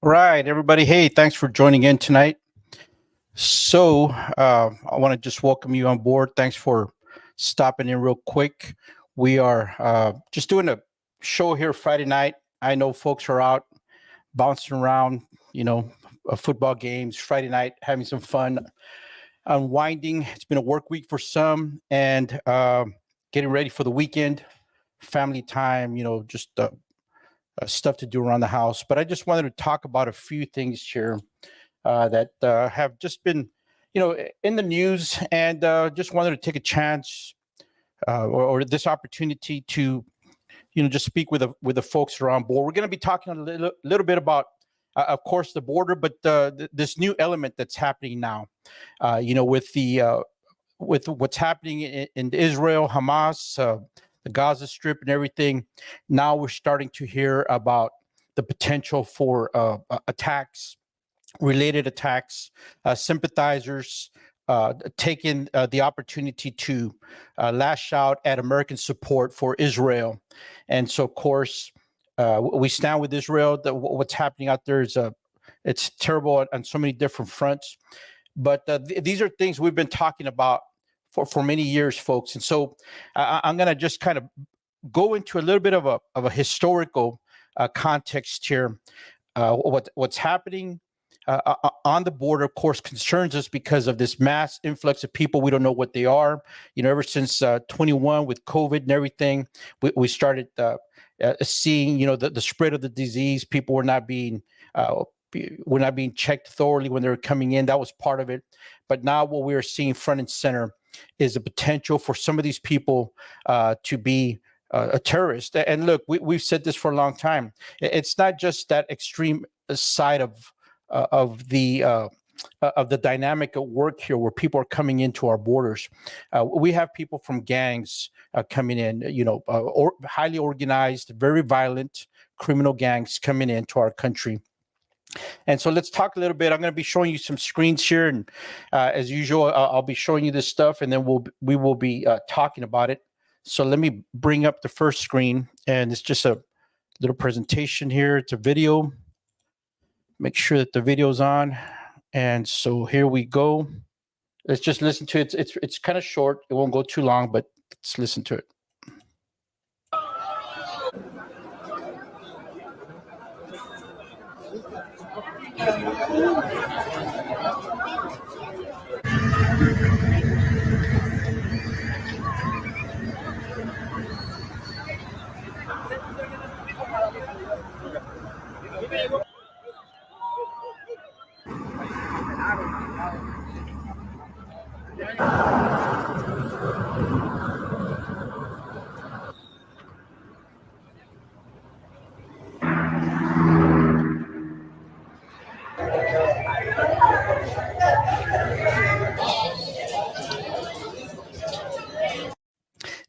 Right, everybody. Hey, thanks for joining in tonight. I want to just welcome you on board. Thanks for stopping in real quick. We are just doing a show here Friday night. I know folks are out bouncing around, you know, football games, Friday night, having some fun, unwinding. It's been a work week for some, and getting ready for the weekend, family time, just stuff to do around the house. But I just wanted to talk about a few things here that have just been, in the news, and just wanted to take a chance or this opportunity to, just speak with the folks who are on board. We're going to be talking a little bit about, of course, the border, but this new element that's happening now. With the with what's happening in Israel, Hamas, the Gaza Strip, and everything. Now we're starting to hear about the potential for attacks, related attacks, sympathizers taking the opportunity to lash out at American support for Israel. And so, of course, we stand with Israel. What's happening out there is it's terrible on so many different fronts. But these are things we've been talking about for many years, folks. And so I'm going to just kind of go into a little bit of a historical context here. What's happening on the border, of course, concerns us because of this mass influx of people. We don't know what they are. Ever since 21 with COVID and everything, we started seeing, the spread of the disease. People were not being checked thoroughly when they were coming in. That was part of it. But now what we are seeing front and center is the potential for some of these people to be a terrorist. And look, we've said this for a long time. It's not just that extreme side of the dynamic at work here, where people are coming into our borders. We have people from gangs coming in, highly organized, very violent criminal gangs coming into our country. And so let's talk a little bit. I'm going to be showing you some screens here, and as usual, I'll be showing you this stuff, and then we will be talking about it. So let me bring up the first screen, and it's just a little presentation here. It's a video. Make sure that the video's on. And so here we go. Let's just listen to it. It's kind of short. It won't go too long, but let's listen to it.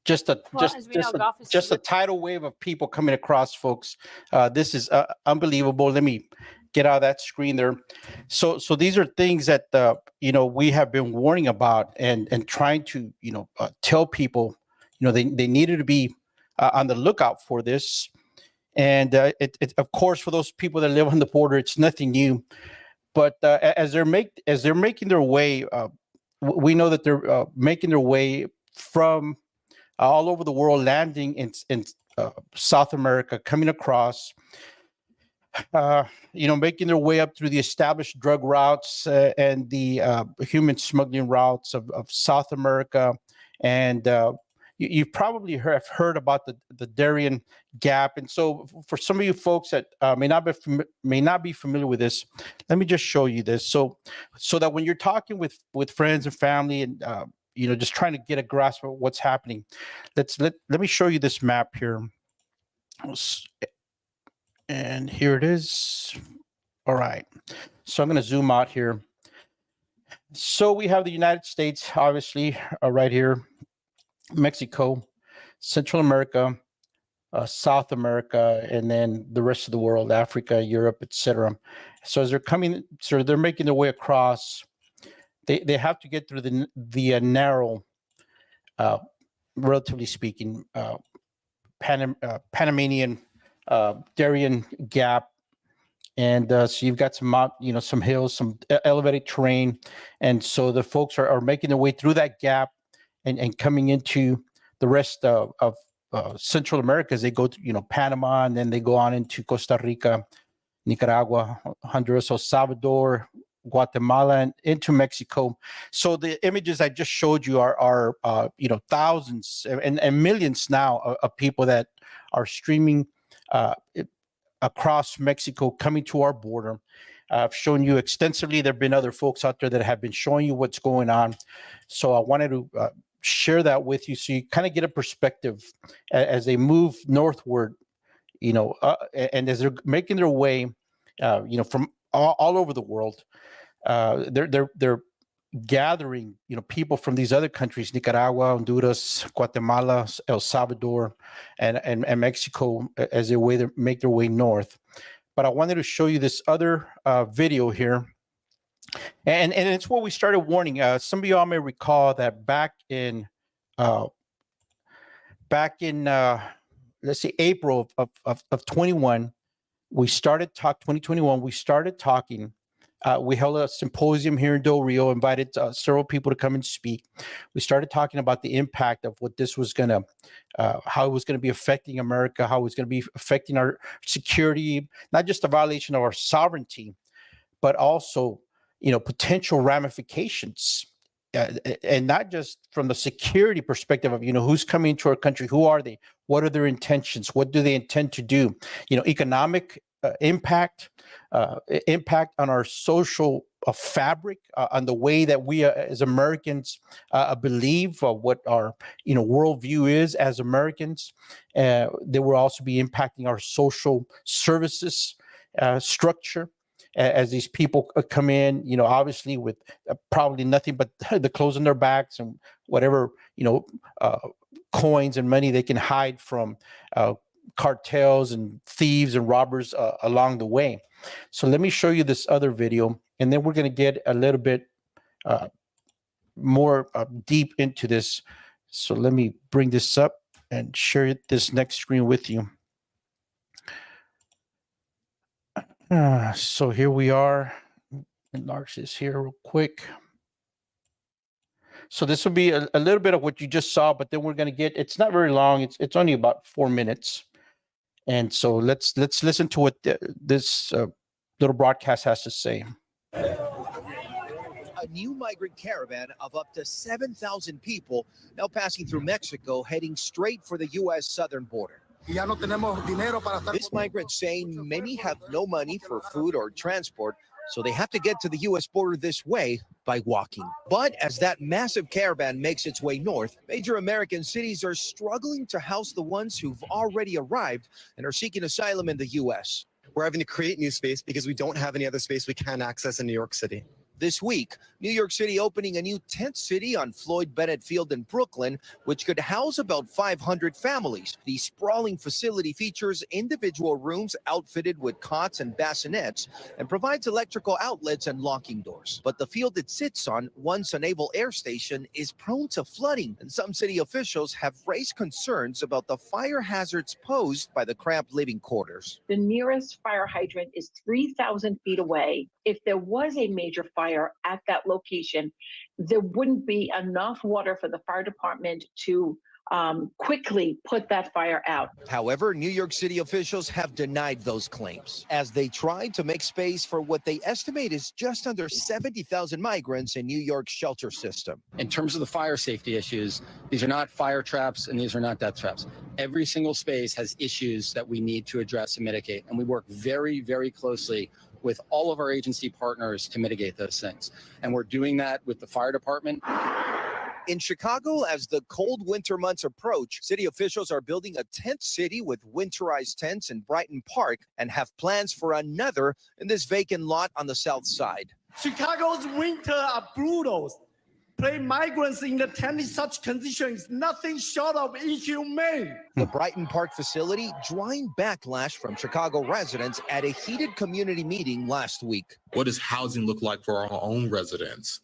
Just a tidal wave of people coming across, folks. This is unbelievable. Let me get out of that screen there. So these are things that we have been warning about and trying to tell people they needed to be on the lookout for this. And it of course, for those people that live on the border, it's nothing new. But as they're making their way, we know that they're making their way from all over the world, landing in South America, coming across, making their way up through the established drug routes and the human smuggling routes of South America. And you probably have heard about the Darien Gap. And so for some of you folks that may not be familiar with this, let me just show you this. So that when you're talking with friends and family and just trying to get a grasp of what's happening, let me show you this map here. And here it is. All right. So I'm going to zoom out here. So we have the United States, obviously, right here, Mexico, Central America, South America, and then the rest of the world, Africa, Europe, etc. So as they're making their way across, they have to get through the narrow, relatively speaking, Panamanian Darien Gap. And so you've got some hills, some elevated terrain. And so the folks are making their way through that gap and coming into the rest of Central America as they go to, Panama, and then they go on into Costa Rica, Nicaragua, Honduras, El Salvador, Guatemala, and into Mexico. So the images I just showed you are thousands and millions now of people that are streaming across Mexico, coming to our border. I've shown you extensively. There have been other folks out there that have been showing you what's going on. So I wanted to share that with you so you kind of get a perspective as they move northward, and as they're making their way, from all over the world. They're gathering, people from these other countries, Nicaragua, Honduras, Guatemala, El Salvador, and Mexico, as they make their way north. But I wanted to show you this other video here. And it's what we started warning. Some of y'all may recall that back in let's say April of 21, we started 2021. We started talking. We held a symposium here in Del Rio, invited several people to come and speak. We started talking about the impact of what this was how it was going to be affecting America, how it was going to be affecting our security, not just the violation of our sovereignty, but also, potential ramifications. And not just from the security perspective of, who's coming into our country, who are they, what are their intentions, what do they intend to do, economic impact on our social fabric, on the way that we as Americans believe what our worldview is as Americans. They will also be impacting our social services structure as these people come in, obviously with probably nothing but the clothes on their backs and whatever, coins and money they can hide from cartels and thieves and robbers along the way. So let me show you this other video, and then we're going to get a little bit more deep into this. So let me bring this up and share this next screen with you. So here we are. Enlarge this here real quick. So this will be a little bit of what you just saw, but then we're going to get, it's not very long. It's only about 4 minutes. And so let's listen to what this little broadcast has to say. A new migrant caravan of up to 7,000 people now passing through Mexico, heading straight for the U.S. southern border. This migrant saying many have no money for food or transport, so they have to get to the U.S. border this way by walking. But as that massive caravan makes its way north, major American cities are struggling to house the ones who've already arrived and are seeking asylum in the U.S. We're having to create new space because we don't have any other space we can access in New York City. This week, New York City opening a new tent city on Floyd Bennett Field in Brooklyn, which could house about 500 families. The sprawling facility features individual rooms outfitted with cots and bassinets and provides electrical outlets and locking doors. But the field it sits on, once a naval air station, is prone to flooding, and some city officials have raised concerns about the fire hazards posed by the cramped living quarters. The nearest fire hydrant is 3,000 feet away. If there was a major fire at that location, there wouldn't be enough water for the fire department to quickly put that fire out. However, New York City officials have denied those claims as they try to make space for what they estimate is just under 70,000 migrants in New York's shelter system. In terms of the fire safety issues, these are not fire traps and these are not death traps. Every single space has issues that we need to address and mitigate, and we work very, very closely with all of our agency partners to mitigate those things. And we're doing that with the fire department. In Chicago, as the cold winter months approach, city officials are building a tent city with winterized tents in Brighton Park and have plans for another in this vacant lot on the south side. Chicago's winter are brutal. Putting migrants in the tent in such conditions, nothing short of inhumane. The Brighton Park facility drawing backlash from Chicago residents at a heated community meeting last week. What does housing look like for our own residents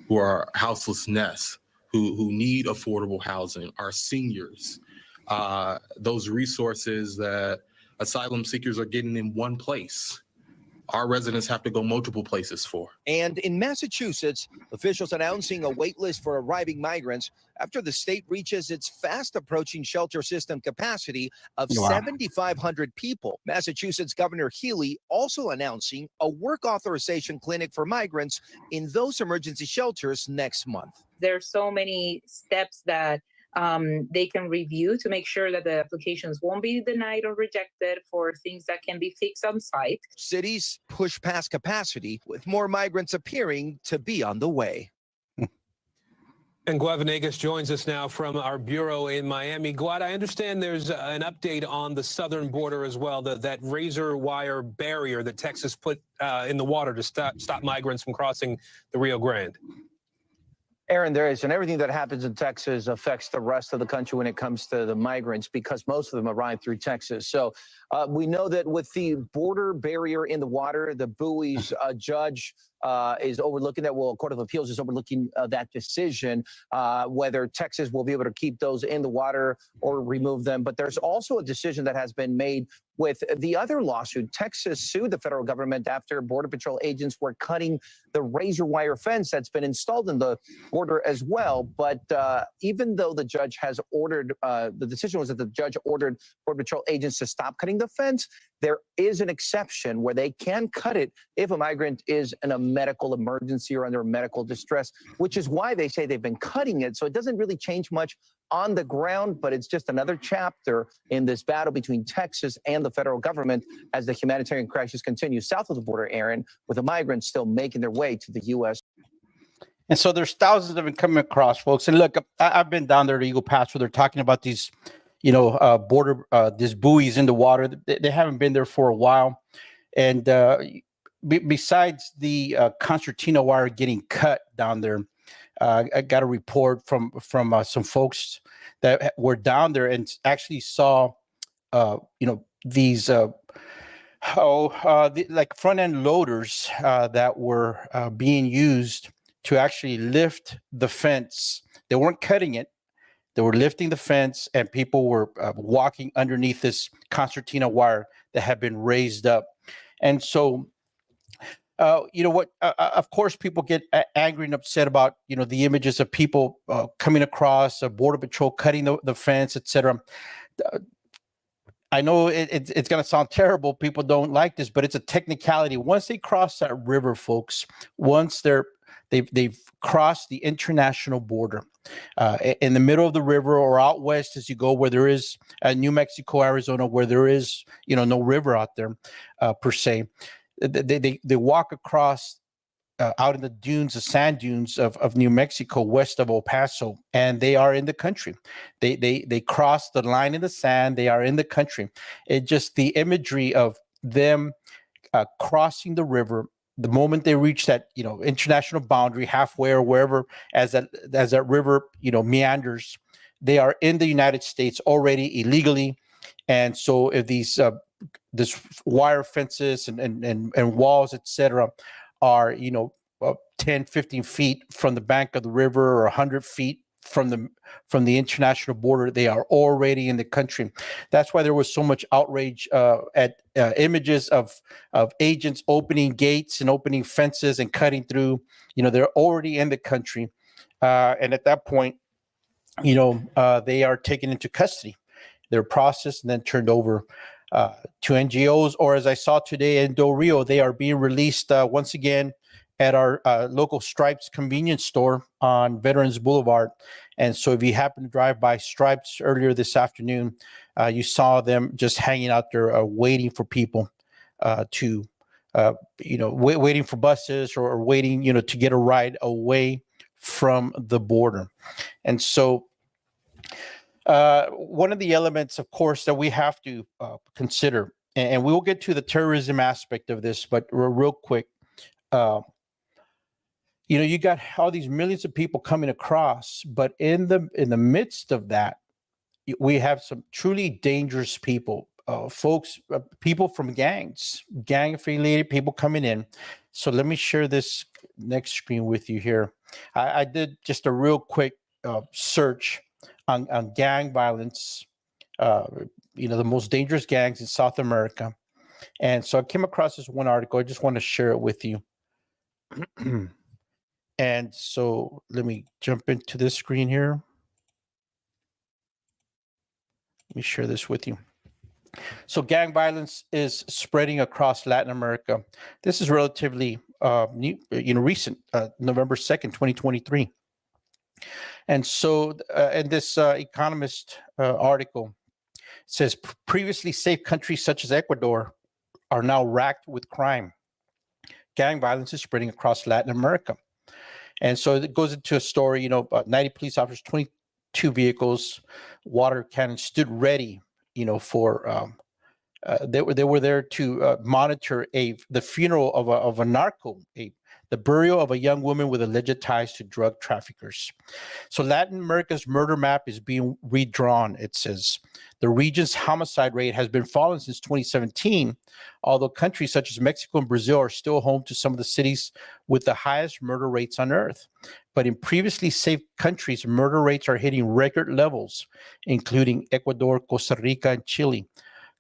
who are houselessness, who need affordable housing, our seniors, those resources that asylum seekers are getting in one place? our residents have to go multiple places for. And in Massachusetts, officials announcing a wait list for arriving migrants after the state reaches its fast approaching shelter system capacity of Wow. 7,500 people. Massachusetts Governor Healy also announcing a work authorization clinic for migrants in those emergency shelters next month. There's so many steps that they can review to make sure that the applications won't be denied or rejected for things that can be fixed on site. Cities push past capacity with more migrants appearing to be on the way. And Guad Venegas joins us now from our bureau in Miami. Guad, I understand there's an update on the southern border as well, that razor wire barrier that Texas put in the water to stop migrants from crossing the Rio Grande. Aaron, there is, and everything that happens in Texas affects the rest of the country when it comes to the migrants, because most of them arrive through Texas. So we know that with the border barrier in the water, the buoys judge is overlooking that. Well, Court of Appeals is overlooking that decision, whether Texas will be able to keep those in the water or remove them. But there's also a decision that has been made with the other lawsuit. Texas sued the federal government after Border Patrol agents were cutting the razor wire fence that's been installed in the border as well. But even though the judge has ordered, the decision was that the judge ordered Border Patrol agents to stop cutting the fence, there is an exception where they can cut it if a migrant is in a medical emergency or under medical distress, which is why they say they've been cutting it. So it doesn't really change much on the ground, but it's just another chapter in this battle between Texas and the federal government as the humanitarian crisis continues south of the border, Aaron, with the migrants still making their way to the U.S. And so there's thousands of them coming across, folks. And look, I've been down there to Eagle Pass where they're talking about these, border, these buoys in the water. They haven't been there for a while. And besides the concertina wire getting cut down there, I got a report from some folks that were down there and actually saw, these like front end loaders that were being used to actually lift the fence. They weren't cutting it; they were lifting the fence, and people were walking underneath this concertina wire that had been raised up, and so. Of course, people get angry and upset about, the images of people coming across a border patrol, cutting the fence, etc. I know it's going to sound terrible. People don't like this, but it's a technicality. Once they cross that river, folks, once they've crossed the international border in the middle of the river or out west as you go, where there is New Mexico, Arizona, where there is, no river out there per se. They walk across out in the dunes, the sand dunes of New Mexico, west of El Paso, and they are in the country. They cross the line in the sand. They are in the country. It just the imagery of them crossing the river. The moment they reach that international boundary, halfway or wherever, as that river meanders, they are in the United States already illegally, and so if these this wire fences and walls, etc., are 10, 15 feet from the bank of the river or 100 feet from the international border, they are already in the country. That's why there was so much outrage at images of agents opening gates and opening fences and cutting through. They're already in the country, and at that point, they are taken into custody. They're processed and then turned over to NGOs, or as I saw today in Del Rio, they are being released once again at our local Stripes convenience store on Veterans Boulevard. And so if you happen to drive by Stripes earlier this afternoon, you saw them just hanging out there waiting for people waiting for buses or waiting, to get a ride away from the border. And so one of the elements, of course, that we have to consider, and we will get to the terrorism aspect of this, but real quick, you got all these millions of people coming across, but in the midst of that, we have some truly dangerous people, people from gang affiliated people coming in. So let me share this next screen with you here. I did just a real quick search on gang violence, the most dangerous gangs in South America. And so I came across this one article. I just want to share it with you. And so let me jump into this screen here. Let me share this with you. So gang violence is spreading across Latin America. This is relatively new, recent, November 2nd, 2023. And so in this Economist article, it says previously safe countries such as Ecuador are now racked with crime. Gang violence is spreading across Latin America. And so it goes into a story, about 90 police officers, 22 vehicles, water cannons stood ready, for they were there to monitor the funeral of a narco, the burial of a young woman with alleged ties to drug traffickers. So Latin America's murder map is being redrawn. It says the region's homicide rate has been falling since 2017, although countries such as Mexico and Brazil are still home to some of the cities with the highest murder rates on earth. But in previously safe countries, murder rates are hitting record levels, including Ecuador, Costa Rica, and Chile.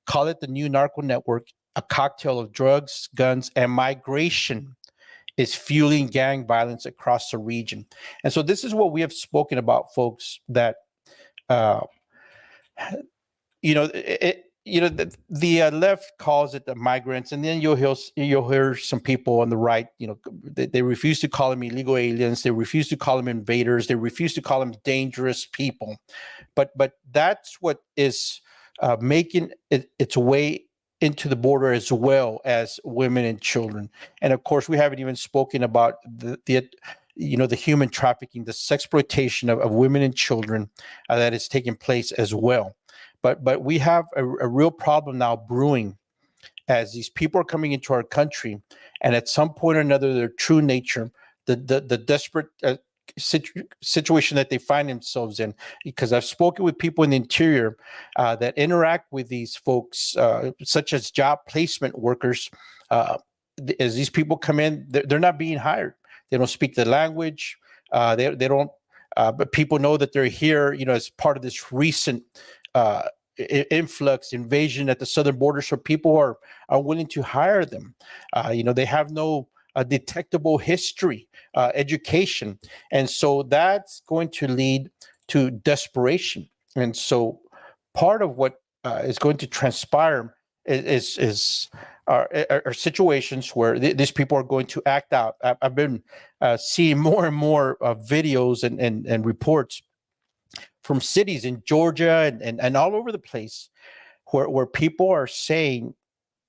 Call it the new narco network, a cocktail of drugs, guns, and migration is fueling gang violence across the region. And so this is what we have spoken about, folks, that, the left calls it the migrants, and then you'll hear some people on the right, they refuse to call them illegal aliens. They refuse to call them invaders. They refuse to call them dangerous people. But that's what is making its way into the border, as well as women and children. And of course, we haven't even spoken about the human trafficking, the sexploitation of women and children that is taking place as well. But we have a real problem now brewing, as these people are coming into our country, and at some point or another, their true nature, the desperate situation that they find themselves in, because I've spoken with people in the interior that interact with these folks, such as job placement workers. As these people come in, they're not being hired. They don't speak the language. They don't. But people know that they're here, as part of this recent invasion at the southern border. So people are willing to hire them. They have no detectable history, education. And so that's going to lead to desperation. And so part of what is going to transpire is are situations where these people are going to act out. I've been seeing more and more videos and reports from cities in Georgia and all over the place where people are saying,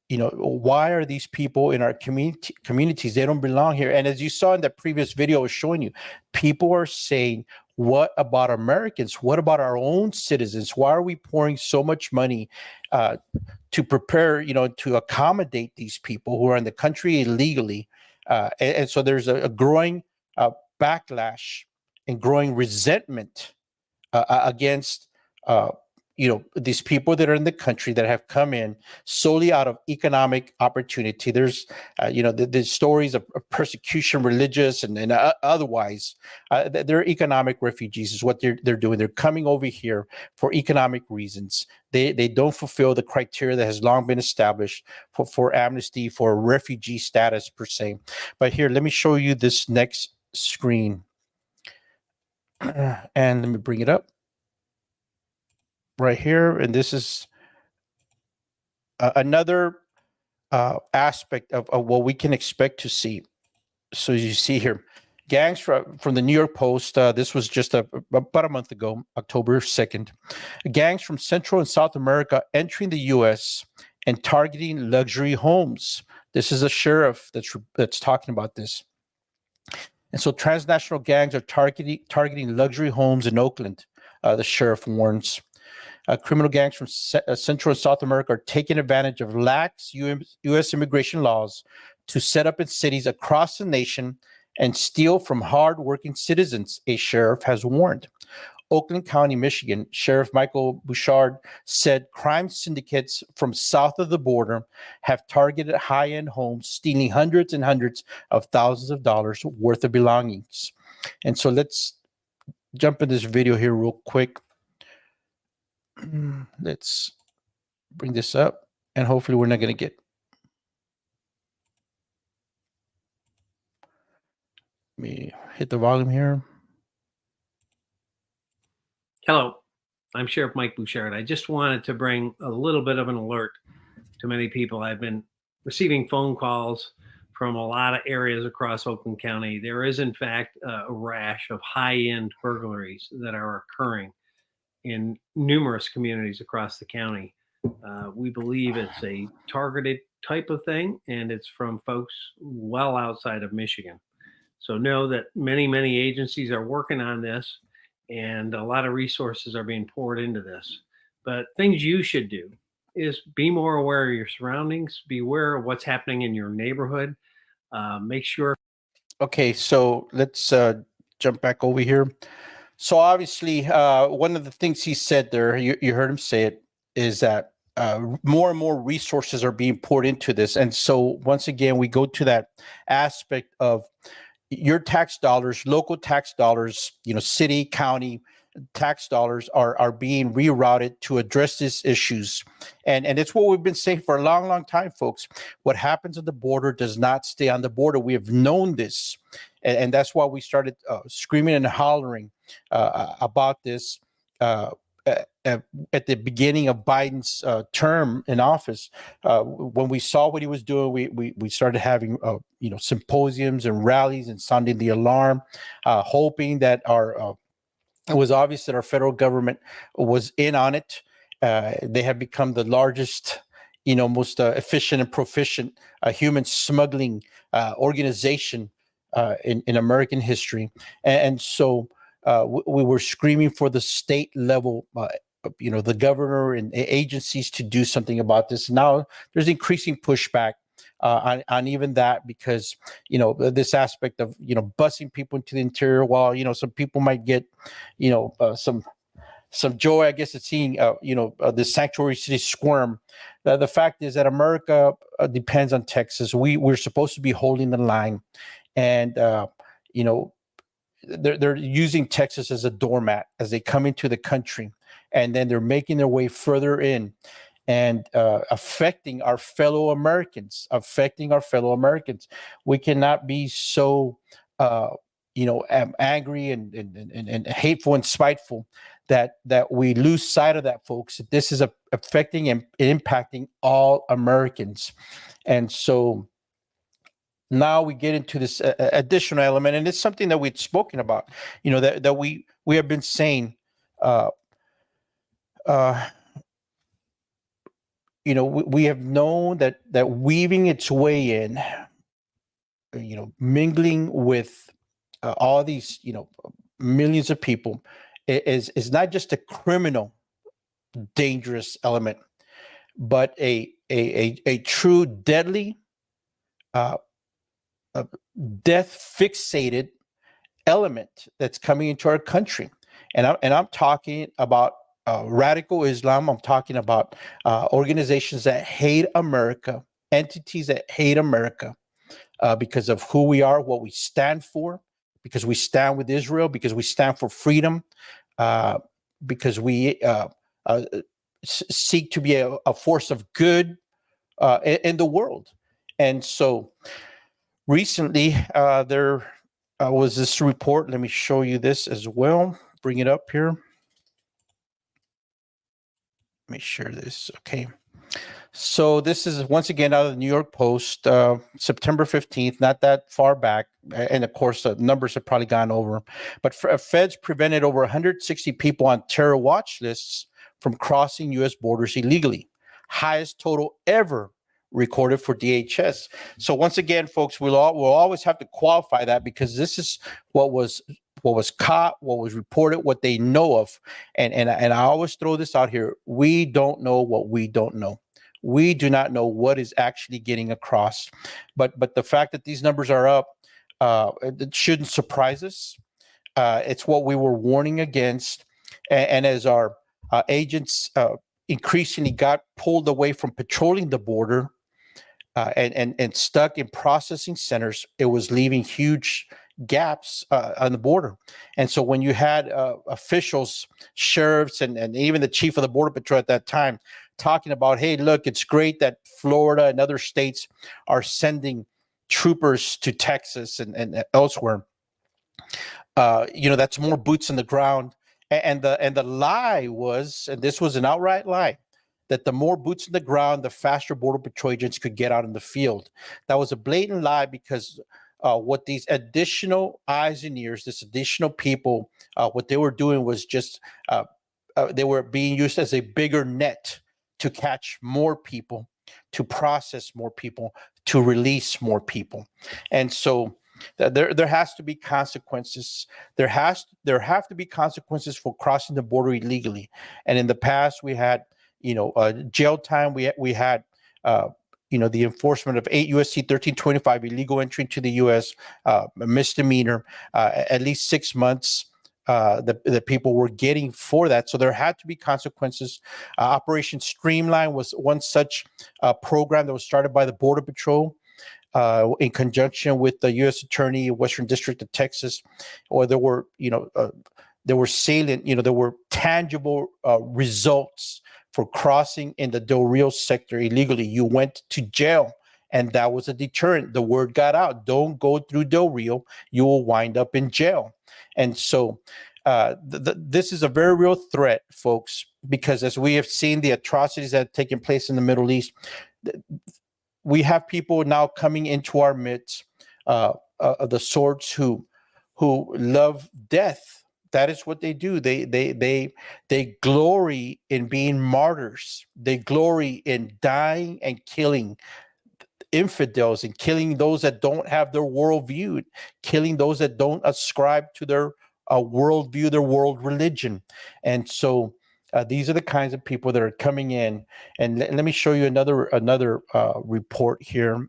why are these people in our communities? They don't belong here. And as you saw in that previous video I was showing you, people are saying, what about Americans? What about our own citizens? Why are we pouring so much money to prepare, to accommodate these people who are in the country illegally? And so there's a growing backlash and growing resentment against these people that are in the country that have come in solely out of economic opportunity. There's the stories of persecution, religious and otherwise. They're economic refugees is what they're doing. They're coming over here for economic reasons. They don't fulfill the criteria that has long been established for amnesty, for refugee status per se. But here, let me show you this next screen. And let me bring it up right here. And this is another aspect of what we can expect to see. So you see here, gangs from the New York Post. This was just about a month ago, October 2nd. Gangs from Central and South America entering the U.S. and targeting luxury homes. This is a sheriff that's talking about this. And so transnational gangs are targeting luxury homes in Oakland, the sheriff warns. Criminal gangs from Central and South America are taking advantage of lax U.S. immigration laws to set up in cities across the nation and steal from hardworking citizens, a sheriff has warned. Oakland County, Michigan, Sheriff Michael Bouchard said crime syndicates from south of the border have targeted high-end homes, stealing hundreds and hundreds of thousands of dollars worth of belongings. And so let's jump in this video here real quick. Let's bring this up, and hopefully we're not going to get me hit the volume here. Hello, I'm Sheriff Mike Bouchard. I just wanted to bring a little bit of an alert to many people. I've been receiving phone calls from a lot of areas across Oakland County. There is, in fact, a rash of high-end burglaries that are occurring in numerous communities across the county. We believe it's a targeted type of thing, and it's from folks well outside of Michigan. So know that many agencies are working on this, and a lot of resources are being poured into this. But things you should do is be more aware of your surroundings, be aware of what's happening in your neighborhood. Make sure. Okay, so let's jump back over here. So obviously, one of the things he said there, you heard him say it, is that more and more resources are being poured into this. And so once again, we go to that aspect of your tax dollars, local tax dollars, city, county tax dollars are being rerouted to address these issues. And it's what we've been saying for a long time, folks. What happens at the border does not stay on the border. We have known this. And that's why we started screaming and hollering about this at the beginning of Biden's term in office. When we saw what he was doing, we started having symposiums and rallies and sounding the alarm, hoping that it was obvious that our federal government was in on it. They have become the largest, most efficient and proficient human smuggling organization in American history. And so we were screaming for the state level, the governor and agencies to do something about this. Now there's increasing pushback on even that, because this aspect of busing people into the interior, while some people might get some joy, I guess, at seeing the sanctuary city squirm. The fact is that America depends on Texas. We're supposed to be holding the line, and they're using Texas as a doormat as they come into the country, and then they're making their way further in and affecting our fellow Americans. We cannot be so angry and hateful and spiteful that we lose sight of that, folks. This is affecting and impacting all Americans. And so now we get into this additional element, and it's something that we'd spoken about, that we have been saying, we have known that weaving its way in, mingling with all these, millions of people is not just a criminal, dangerous element, but a true deadly, death fixated element that's coming into our country. And I'm talking about radical Islam. I'm talking about organizations that hate America, entities that hate America because of who we are, what we stand for, because we stand with Israel, because we stand for freedom, because we seek to be a force of good in the world. And so recently, there was this report. Let me show you this as well. Bring it up here. Let me share this. Okay. So this is once again out of the New York Post, September 15th, not that far back. And of course, the numbers have probably gone over. But feds prevented over 160 people on terror watch lists from crossing U.S. borders illegally. Highest total ever recorded for DHS. So once again, folks, we'll always have to qualify that, because this is what was caught, what was reported, what they know of. And I always throw this out here. We don't know what we don't know. We do not know what is actually getting across. But the fact that these numbers are up, it shouldn't surprise us. It's what we were warning against. And as our agents increasingly got pulled away from patrolling the border and stuck in processing centers, it was leaving huge gaps on the border. And so when you had officials, sheriffs, and even the chief of the Border Patrol at that time talking about, hey, look, it's great that Florida and other states are sending troopers to Texas and elsewhere, That's more boots on the ground. And the lie was, and this was an outright lie, that the more boots on the ground, the faster Border Patrol agents could get out in the field. That was a blatant lie because what these additional eyes and ears, this additional people, what they were doing was just they were being used as a bigger net to catch more people, to process more people, to release more people. And so there has to be consequences. There have to be consequences for crossing the border illegally. And in the past, we had jail time. We had the enforcement of 8 USC 1325, illegal entry into the U.S., a misdemeanor, at least 6 months. The people were getting for that. So there had to be consequences. Operation Streamline was one such program that was started by the Border Patrol in conjunction with the U.S. Attorney, Western District of Texas, or there were salient, there were tangible results for crossing in the Del Rio sector illegally. You went to jail, and that was a deterrent. The word got out: don't go through Del Rio, you will wind up in jail. And so this is a very real threat, folks, because as we have seen the atrocities that have taken place in the Middle East, we have people now coming into our midst, the sorts who love death. That is what they do. They glory in being martyrs. They glory in dying and killing infidels and killing those that don't have their worldview, killing those that don't ascribe to their worldview, their world religion. And so these are the kinds of people that are coming in. And let me show you another report here.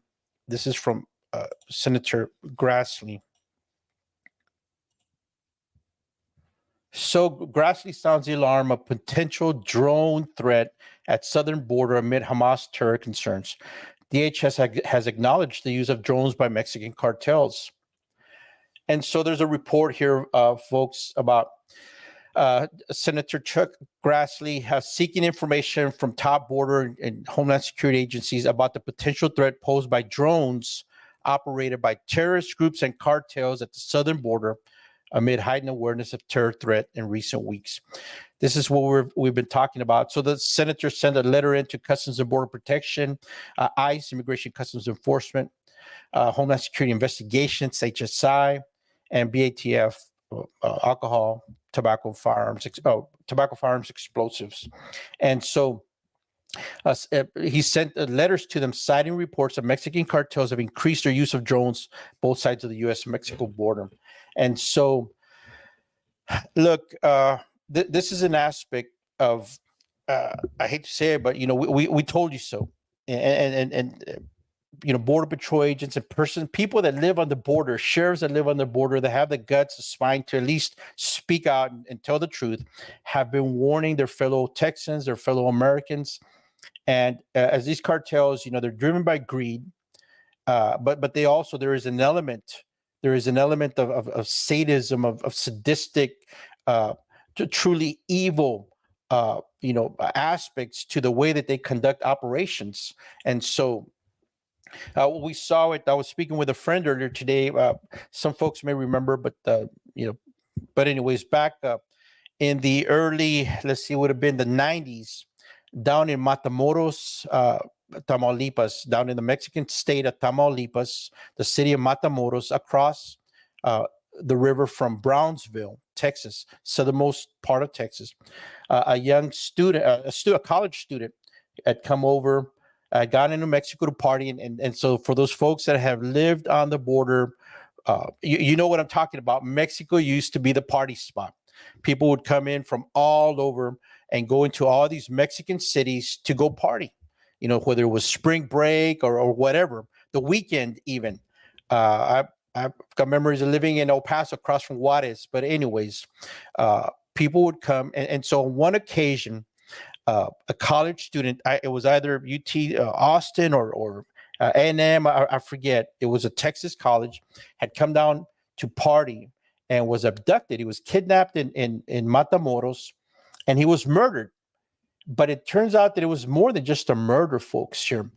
This is from Senator Grassley. So Grassley sounds the alarm of potential drone threat at southern border amid Hamas terror concerns. DHS has acknowledged the use of drones by Mexican cartels. And so there's a report here, folks, about Senator Chuck Grassley seeking information from top border and Homeland Security agencies about the potential threat posed by drones operated by terrorist groups and cartels at the southern border amid heightened awareness of terror threat in recent weeks. This is what we've been talking about. So the senator sent a letter into Customs and Border Protection, ICE, Immigration Customs Enforcement, Homeland Security Investigations, HSI, and BATF, alcohol, tobacco, firearms, explosives. And so he sent letters to them citing reports of Mexican cartels have increased their use of drones both sides of the U.S.-Mexico border. And so, look, this is an aspect of, I hate to say it, but, we told you so. And Border Patrol agents and people that live on the border, sheriffs that live on the border, that have the guts, the spine to at least speak out and tell the truth, have been warning their fellow Texans, their fellow Americans. And as these cartels, they're driven by greed, but they also, there is an element of sadism, of sadistic, truly evil, aspects to the way that they conduct operations. And so we saw it. I was speaking with a friend earlier today. Some folks may remember, but anyways, back in the early, would have been the 90s, down in Matamoros, Tamaulipas, down in the Mexican state of Tamaulipas, the city of Matamoros, across the river from Brownsville, Texas, southernmost part of Texas. A young student, a college student, had come over, got into Mexico to party, and so for those folks that have lived on the border, you know what I'm talking about. Mexico used to be the party spot. People would come in from all over and go into all these Mexican cities to go party, whether it was spring break or whatever, the weekend even. I've got memories of living in El Paso across from Juarez. But anyways, people would come. And so on one occasion, a college student, it was either UT Austin or A&M, I forget. It was a Texas college, had come down to party and was abducted. He was kidnapped in Matamoros, and he was murdered. But it turns out that it was more than just a murder, folks. Here,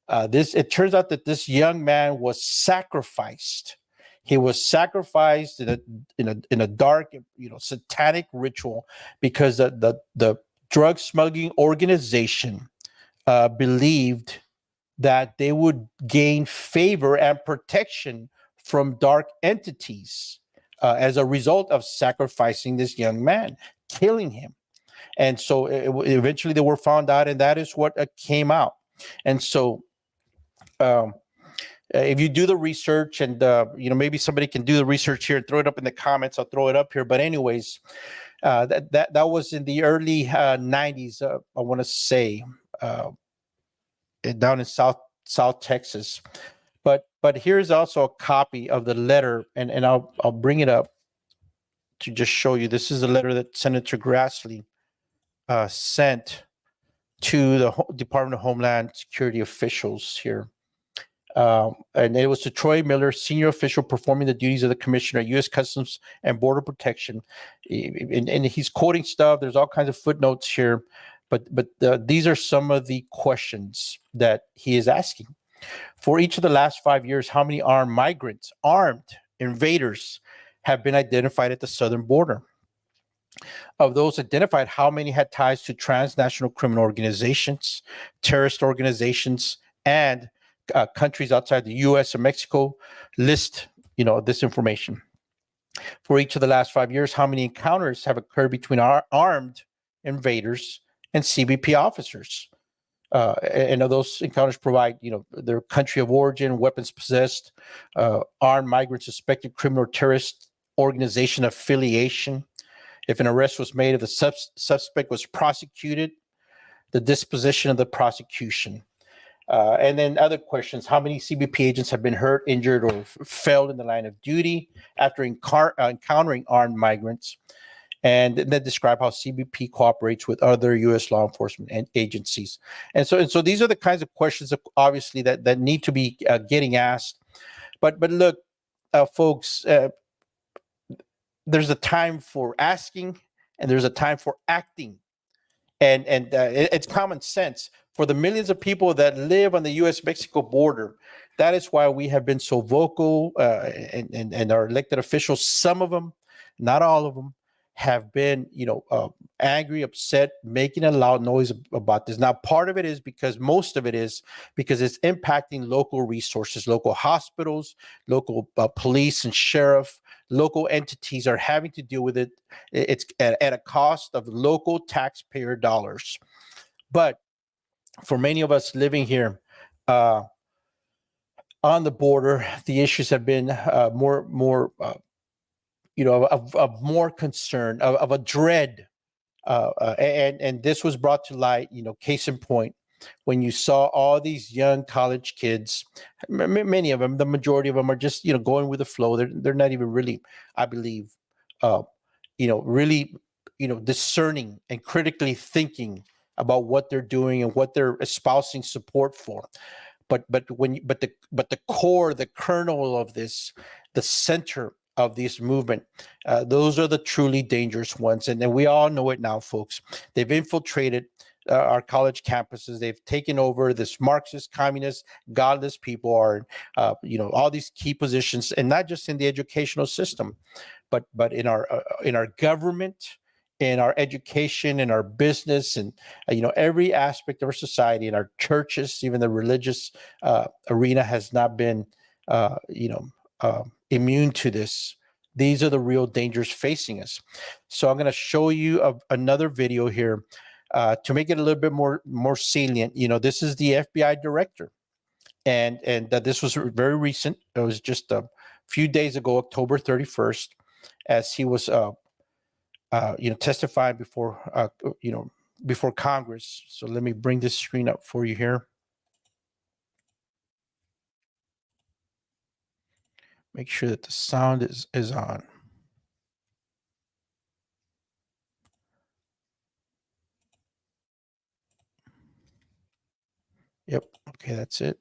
it turns out that this young man was sacrificed. He was sacrificed in a dark, satanic ritual because the drug smuggling organization believed that they would gain favor and protection from dark entities as a result of sacrificing this young man, killing him. And so eventually they were found out, and that is what came out. And so if you do the research, and maybe somebody can do the research here, throw it up in the comments. I'll throw it up here. But anyways, that was in the early 90s. I want to say down in South Texas. But here's also a copy of the letter, and I'll bring it up to just show you. This is a letter that Senator Grassley sent to the Department of Homeland Security officials here. And it was to Troy Miller, senior official performing the duties of the commissioner at U.S. Customs and Border Protection. And he's quoting stuff. There's all kinds of footnotes here. But these are some of the questions that he is asking. For each of the last 5 years, how many armed invaders have been identified at the southern border? Of those identified, how many had ties to transnational criminal organizations, terrorist organizations, and countries outside the U.S. and Mexico? List, this information. For each of the last 5 years, how many encounters have occurred between armed invaders and CBP officers? And those encounters provide, their country of origin, weapons possessed, armed migrant suspected criminal or terrorist organization affiliation. If an arrest was made, if the suspect was prosecuted, the disposition of the prosecution. And then other questions: how many CBP agents have been hurt, injured, or failed in the line of duty after encountering armed migrants? And then describe how CBP cooperates with other U.S. law enforcement agencies. And so these are the kinds of questions, obviously, that need to be getting asked. But look, folks, there's a time for asking, and there's a time for acting. And it's common sense. For the millions of people that live on the U.S.-Mexico border, that is why we have been so vocal, and our elected officials, some of them, not all of them, have been, angry, upset, making a loud noise about this. Now, most of it is because it's impacting local resources, local hospitals, local police and sheriff, local entities are having to deal with it. It's at a cost of local taxpayer dollars. But for many of us living here on the border, the issues have been more of more concern, of a dread. And this was brought to light, case in point, when you saw all these young college kids, many of them, the majority of them are just, going with the flow. They're not even really, I believe, really, discerning and critically thinking about what they're doing and what they're espousing support for. But the core, the kernel of this, the center of this movement, those are the truly dangerous ones. And we all know it now, folks. They've infiltrated our college campuses. They've taken over. This Marxist, communist, godless people are, all these key positions, and not just in the educational system, but in our government, in our education, in our business, and every aspect of our society, in our churches, even the religious arena has not been immune to this. These are the real dangers facing us. So I'm going to show you another video here to make it a little bit more salient. This is the FBI director, and this was very recent. It was just a few days ago, October 31st, as he was testifying before before Congress. So let me bring this screen up for you here. Make sure that the sound is on. Yep. Okay, that's it.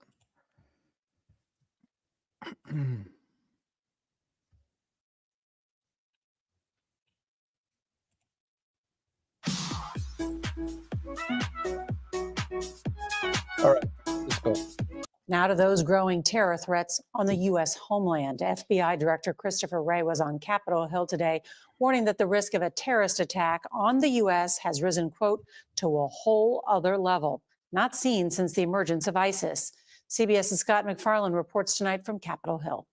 All right, let's go. Now to those growing terror threats on the U.S. homeland. FBI Director Christopher Wray was on Capitol Hill today, warning that the risk of a terrorist attack on the U.S. has risen, quote, to a whole other level, not seen since the emergence of ISIS. CBS's Scott McFarland reports tonight from Capitol Hill.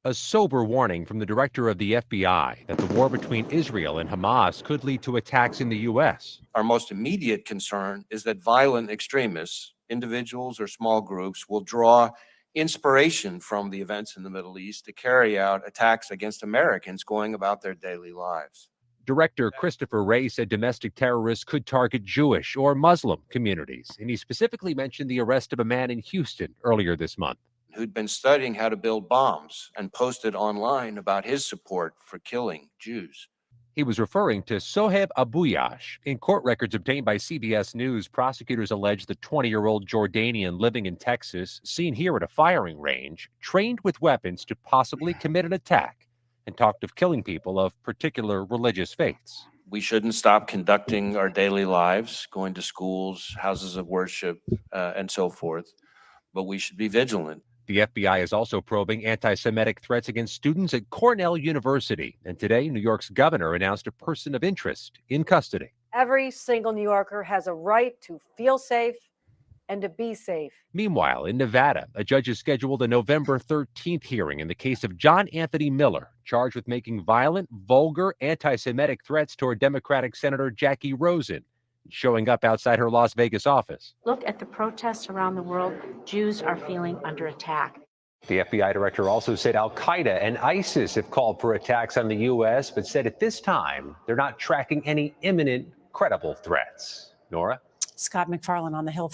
A sober warning from the director of the FBI that the war between Israel and Hamas could lead to attacks in the U.S. Our most immediate concern is that violent extremists, individuals or small groups, will draw inspiration from the events in the Middle East to carry out attacks against Americans going about their daily lives. Director Christopher Wray said domestic terrorists could target Jewish or Muslim communities, and he specifically mentioned the arrest of a man in Houston earlier this month, Who'd been studying how to build bombs and posted online about his support for killing Jews. He was referring to Sohaib Abouyash. In court records obtained by CBS News, prosecutors allege the 20-year-old Jordanian living in Texas, seen here at a firing range, trained with weapons to possibly commit an attack, and talked of killing people of particular religious faiths. We shouldn't stop conducting our daily lives, going to schools, houses of worship, and so forth, but we should be vigilant. The FBI is also probing anti-Semitic threats against students at Cornell University. And today, New York's governor announced a person of interest in custody. Every single New Yorker has a right to feel safe and to be safe. Meanwhile, in Nevada, a judge has scheduled a November 13th hearing in the case of John Anthony Miller, charged with making violent, vulgar, anti-Semitic threats toward Democratic Senator Jackie Rosen, showing up outside her Las Vegas office. Look at the protests around the world. Jews are feeling under attack. The FBI director also said Al-Qaeda and ISIS have called for attacks on the U.S., but said at this time they're not tracking any imminent, credible threats. Nora? Scott McFarland on the Hill.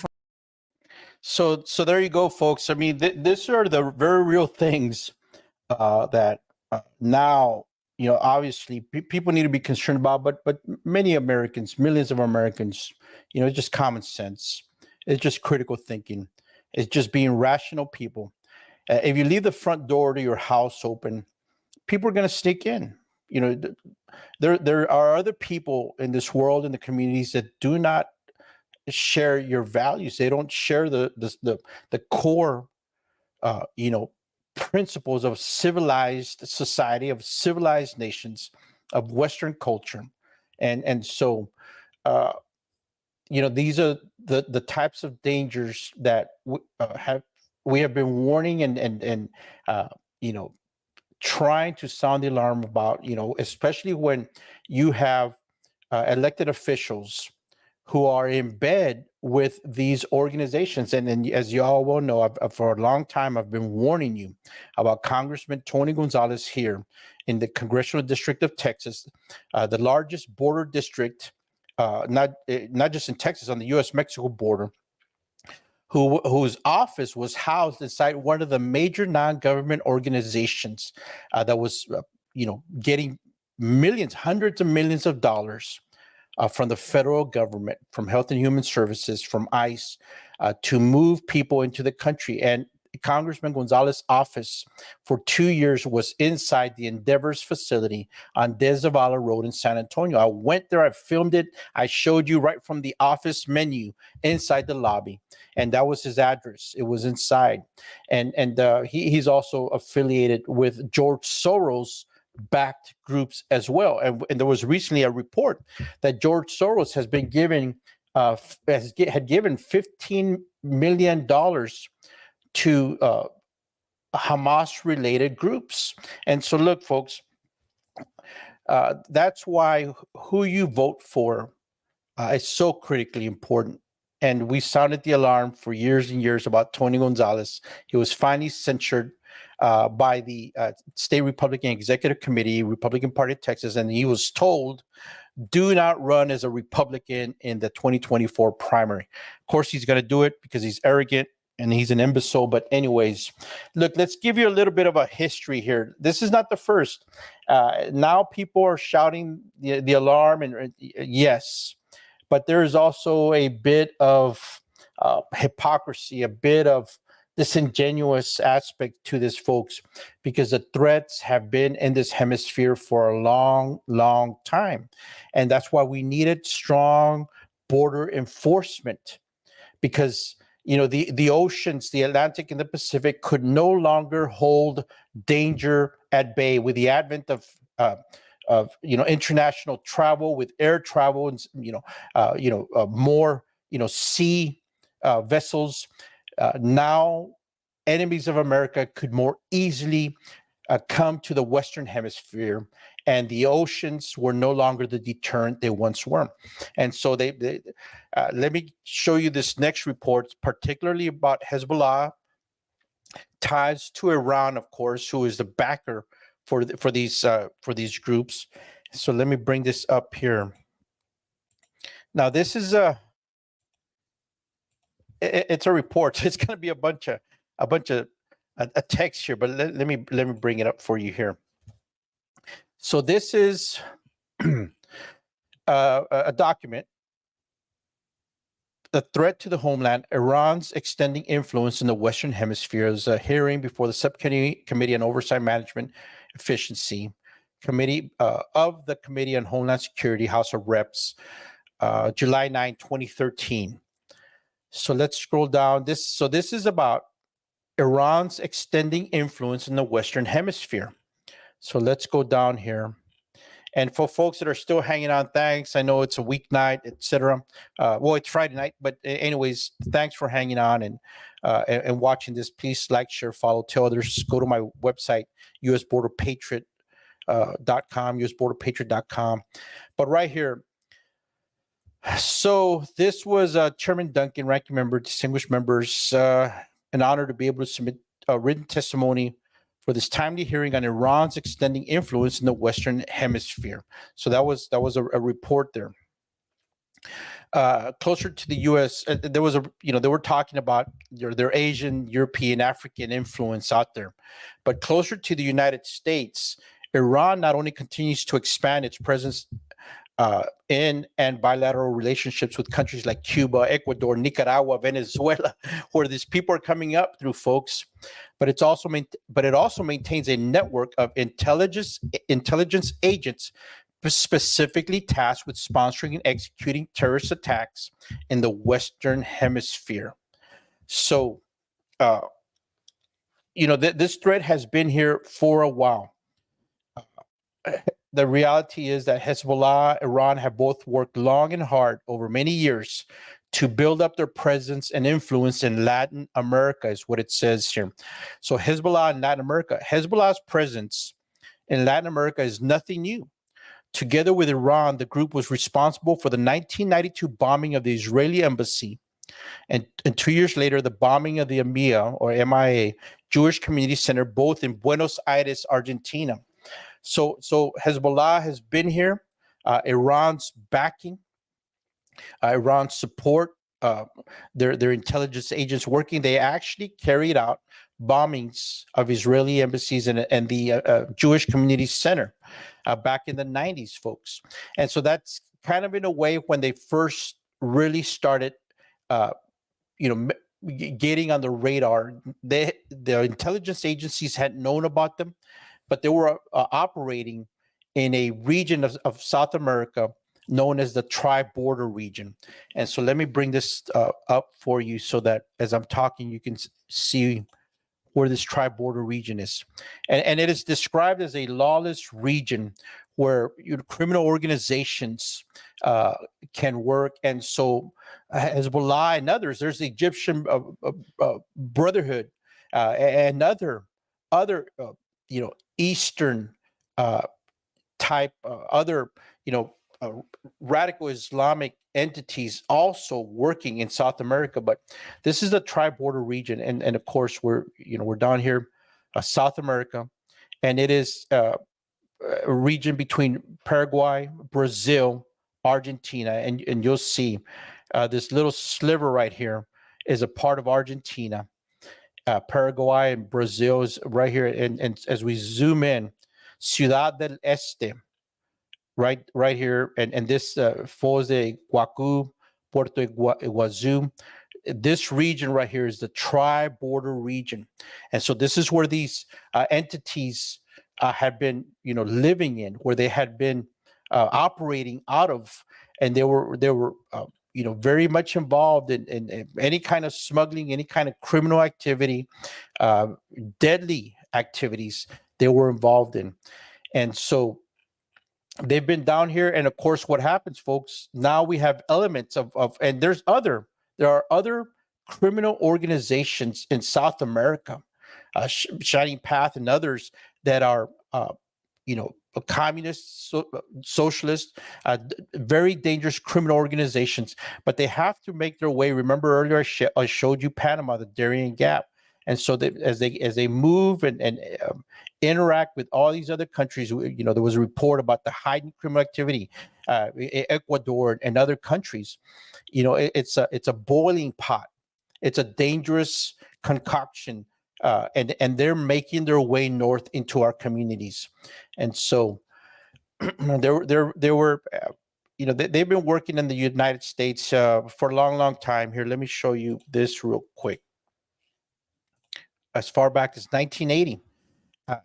So there you go, folks. I mean, these are the very real things that now, you know, obviously people need to be concerned about, but many Americans, millions of Americans, you know, it's just common sense. It's just critical thinking. It's just being rational people. If you leave the front door to your house open, people are going to sneak in. You know, there are other people in this world, in the communities, that do not share your values. They don't share the core, you know, principles of civilized society, of civilized nations, of Western culture. And so, you know, these are the types of dangers that we have been warning and you know, trying to sound the alarm about, you know, especially when you have elected officials who are in bed with these organizations. And as you all well know, for a long time, I've been warning you about Congressman Tony Gonzalez here in the Congressional District of Texas, the largest border district, not just in Texas, on the U.S.-Mexico border, whose office was housed inside one of the major non-government organizations that was, you know, getting millions, hundreds of millions of dollars from the federal government, from Health and Human Services, from ICE, to move people into the country. And Congressman Gonzalez's office for 2 years was inside the Endeavors facility on De Zavala Road in San Antonio. I went there, I filmed it, I showed you right from the office menu inside the lobby. And that was his address. It was inside. And he's also affiliated with George Soros backed groups as well. And there was recently a report that George Soros has been given had given $15 million to Hamas related groups. And so look, folks, that's why who you vote for is so critically important. And we sounded the alarm for years and years about Tony Gonzalez. He was finally censured by the State Republican Executive Committee, Republican Party of Texas, and he was told, do not run as a Republican in the 2024 primary. Of course, he's going to do it because he's arrogant and he's an imbecile. But anyways, look, let's give you a little bit of a history here. This is not the first. Now people are shouting the alarm, and yes, but there is also a bit of hypocrisy, a bit of disingenuous aspect to this, folks, because the threats have been in this hemisphere for a long, long time. And that's why we needed strong border enforcement, because the oceans, the Atlantic and the Pacific, could no longer hold danger at bay with the advent of international travel, with air travel, and more sea vessels. Now, enemies of America could more easily come to the Western Hemisphere, and the oceans were no longer the deterrent they once were. And so let me show you this next report, particularly about Hezbollah, ties to Iran, of course, who is the backer for these groups. So let me bring this up here. Now, this is it's a report. It's going to be a bunch of a text here, but let me bring it up for you here. So this is a document. The threat to the homeland, Iran's extending influence in the Western Hemisphere, is a hearing before the Subcommittee on Oversight Management Efficiency Committee of the Committee on Homeland Security, House of Reps, July 9, 2013. So let's scroll down. This is about Iran's extending influence in the Western Hemisphere. So let's go down here. And for folks that are still hanging on, thanks. I know it's a weeknight, etc. Well, it's Friday night, but anyways, thanks for hanging on and watching this. Please like, share, follow, tell others. Go to my website, usborderpatriot.com, usborderpatriot.com. But right here, so this was Chairman Duncan, ranking member, distinguished members, an honor to be able to submit a written testimony for this timely hearing on Iran's extending influence in the Western Hemisphere. So that was a report there. Closer to the U.S., there was they were talking about their Asian, European, African influence out there, but closer to the United States, Iran not only continues to expand its presence in and bilateral relationships with countries like Cuba, Ecuador, Nicaragua, Venezuela, where these people are coming up through, folks. But it also maintains a network of intelligence agents specifically tasked with sponsoring and executing terrorist attacks in the Western Hemisphere. So, this threat has been here for a while. The reality is that Hezbollah, Iran have both worked long and hard over many years to build up their presence and influence in Latin America, is what it says here. So Hezbollah in Latin America, Hezbollah's presence in Latin America is nothing new. Together with Iran, the group was responsible for the 1992 bombing of the Israeli embassy, and 2 years later, the bombing of the MIA, Jewish Community Center, both in Buenos Aires, Argentina. So Hezbollah has been here. Iran's backing, Iran's support, their intelligence agents working. They actually carried out bombings of Israeli embassies and the Jewish Community Center back in the 90s, folks. And so that's kind of in a way when they first really started, getting on the radar. The intelligence agencies had known about them, but they were operating in a region of South America known as the tri-border region. And so let me bring this up for you so that as I'm talking, you can see where this tri-border region is. And it is described as a lawless region where criminal organizations can work. And so Hezbollah and others, there's the Egyptian Brotherhood and other Eastern type, other, radical Islamic entities also working in South America. But this is the tri-border region. And of course, we're down here, South America, and it is a region between Paraguay, Brazil, Argentina. And you'll see this little sliver right here is a part of Argentina. Paraguay and Brazil is right here. And as we zoom in, Ciudad del Este, right here, and this Foz de Iguacu, Puerto Iguazu, this region right here is the tri-border region. And so this is where these entities had been, living in, where they had been operating out of, and they were very much involved in any kind of smuggling, any kind of criminal activity, deadly activities they were involved in. And so they've been down here. And of course, what happens, folks, now we have elements of and there are other criminal organizations in South America, Shining Path and others that are, communist, socialist, very dangerous criminal organizations, but they have to make their way. Remember earlier, I showed you Panama, the Darien Gap. And so as they move and interact with all these other countries, there was a report about the heightened criminal activity, Ecuador and other countries. It's a boiling pot. It's a dangerous concoction, and they're making their way north into our communities. And so there were, they've been working in the United States for a long, long time. Here, let me show you this real quick. As far back as 1980,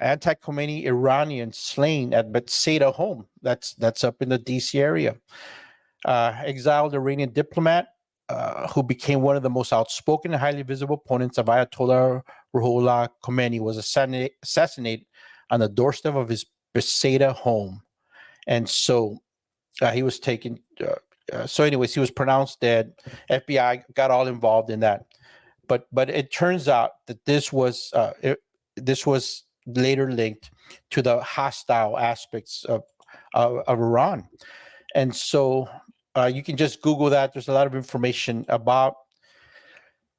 anti-Khomeini Iranians slain at Bethsaida home. That's up in the DC area. Exiled Iranian diplomat who became one of the most outspoken and highly visible opponents of Ayatollah Ruhollah Khomeini was assassinated on the doorstep of his Bethsaida home. And so he was taken. So anyways, he was pronounced dead. FBI got all involved in that. But it turns out that this was later linked to the hostile aspects of Iran. And so you can just Google that. There's a lot of information about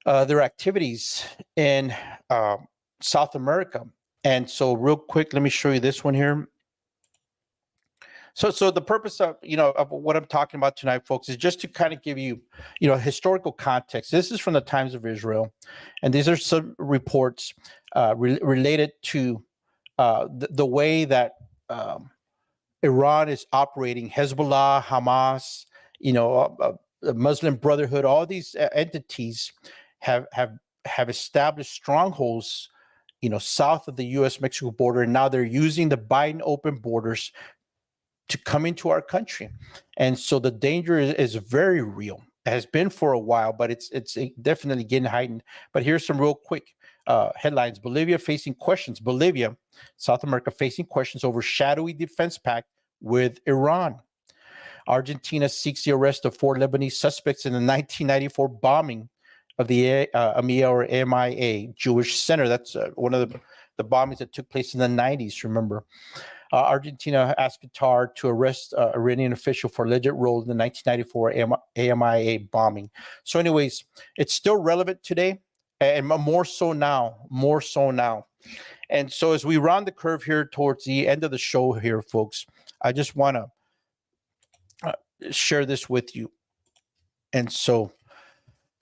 their activities in South America. And so real quick, let me show you this one here. So the purpose of what I'm talking about tonight, folks, is just to kind of give you historical context. This is from the Times of Israel, and these are some reports related to the way that Iran is operating. Hezbollah, Hamas, the Muslim Brotherhood, all these entities have established strongholds, south of the U.S.-Mexico border, and now they're using the Biden open borders to come into our country. And so the danger is very real. It has been for a while, but it's definitely getting heightened. But here's some real quick headlines. Bolivia, South America facing questions over shadowy defense pact with Iran. Argentina seeks the arrest of 4 Lebanese suspects in the 1994 bombing of the MIA Jewish Center. That's one of the bombings that took place in the 90s, remember. Argentina asked Qatar to arrest Iranian official for alleged role in the 1994 AMIA bombing. So anyways, it's still relevant today, and more so now. And so as we round the curve here towards the end of the show here, folks, I just want to share this with you. And so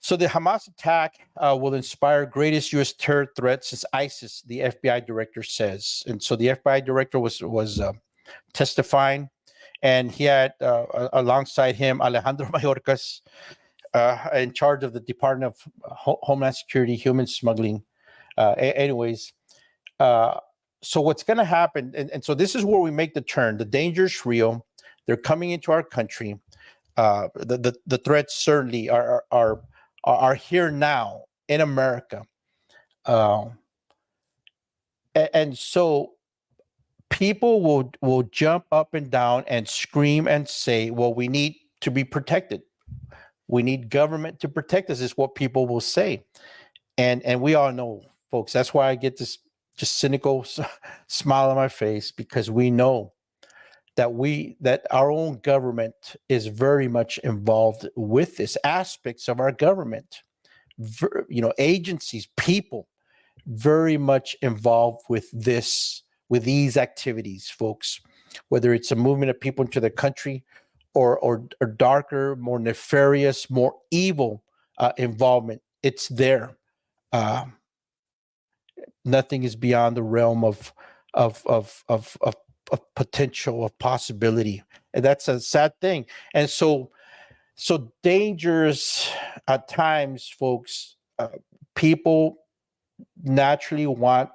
the Hamas attack will inspire greatest U.S. terror threat since ISIS, the FBI director says. And so the FBI director was testifying, and he had alongside him Alejandro Mayorkas, in charge of the Department of Homeland Security, human smuggling. Anyways, so what's going to happen, and so this is where we make the turn. The danger is real. They're coming into our country. The threats certainly are here now in America. And so people will jump up and down and scream and say, well, we need to be protected. We need government to protect us, is what people will say. And we all know, folks, that's why I get this just cynical smile on my face, because we know that our own government is very much involved with this, aspects of our government, agencies, people very much involved with these activities, folks, whether it's a movement of people into the country or darker, more nefarious, more evil involvement. It's there. Nothing is beyond the realm of potential, of possibility, and that's a sad thing. And so dangerous at times, folks. People naturally want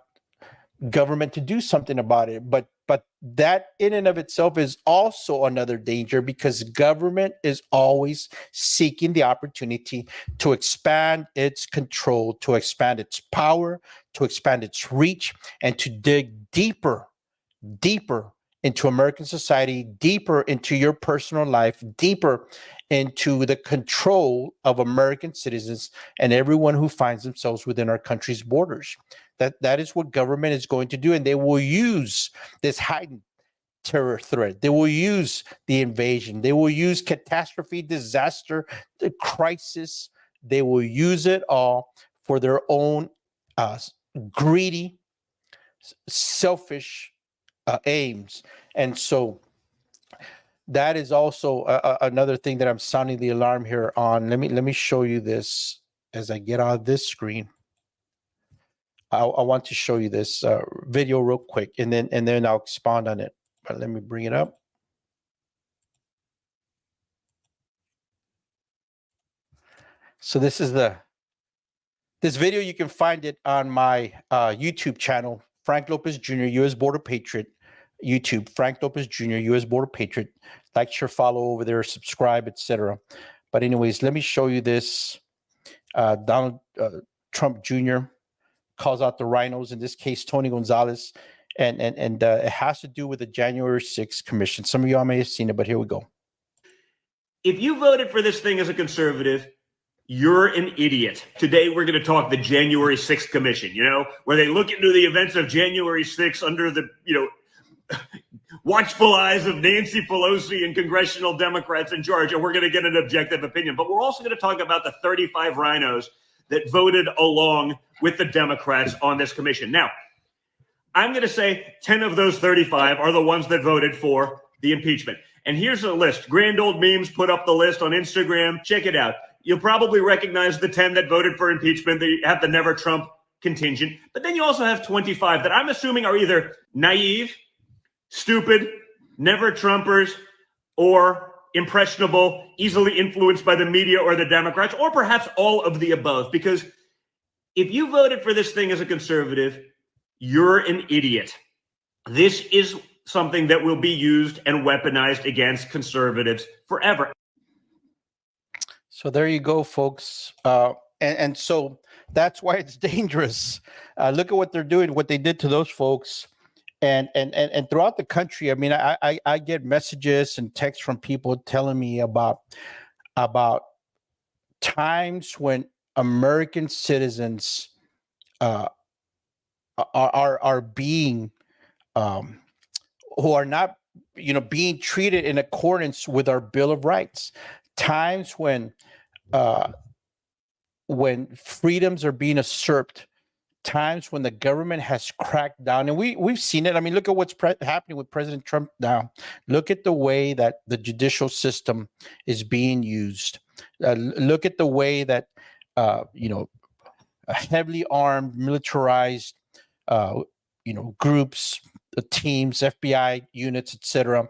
government to do something about it, but But that in and of itself is also another danger, because government is always seeking the opportunity to expand its control, to expand its power, to expand its reach, and to dig deeper into American society, deeper into your personal life, deeper into the control of American citizens and everyone who finds themselves within our country's borders. That is what government is going to do, and they will use this heightened terror threat. They will use the invasion. They will use catastrophe, disaster, the crisis. They will use it all for their own greedy, selfish aims. And so that is also another thing that I'm sounding the alarm here on. Let me show you this as I get out of this screen. I want to show you this video real quick, and then I'll expound on it. But let me bring it up. So this is this video. You can find it on my YouTube channel, Frank Lopez Jr., U.S. Border Patriot. YouTube, Frank Lopez Jr., U.S. Border Patriot. Like, share, follow over there, subscribe, etc. But anyways, let me show you this. Donald Trump Jr. calls out the rhinos, in this case, Tony Gonzalez, and it has to do with the January 6th commission. Some of y'all may have seen it, but here we go. If you voted for this thing as a conservative, you're an idiot. Today, we're going to talk the January 6th commission, where they look into the events of January 6th under the, watchful eyes of Nancy Pelosi and congressional Democrats in Georgia. We're going to get an objective opinion, but we're also going to talk about the 35 rhinos that voted along with the Democrats on this commission. Now, I'm going to say 10 of those 35 are the ones that voted for the impeachment. And here's a list. Grand Old Memes put up the list on Instagram. Check it out. You'll probably recognize the 10 that voted for impeachment. They have the Never Trump contingent. But then you also have 25 that I'm assuming are either naive, stupid, never Trumpers, or impressionable, easily influenced by the media or the Democrats, or perhaps all of the above. Because if you voted for this thing as a conservative, you're an idiot. This is something that will be used and weaponized against conservatives forever. So there you go, folks. And so that's why it's dangerous. Look at what they're doing, what they did to those folks. And throughout the country, I mean, I get messages and texts from people telling me about times when American citizens are being who are not being treated in accordance with our Bill of Rights. Times when freedoms are being usurped. Times when the government has cracked down, and we've seen it. I mean, look at what's happening with President Trump now. Look at the way that the judicial system is being used. Look at the way that heavily armed, militarized, groups, teams, FBI units, etc.,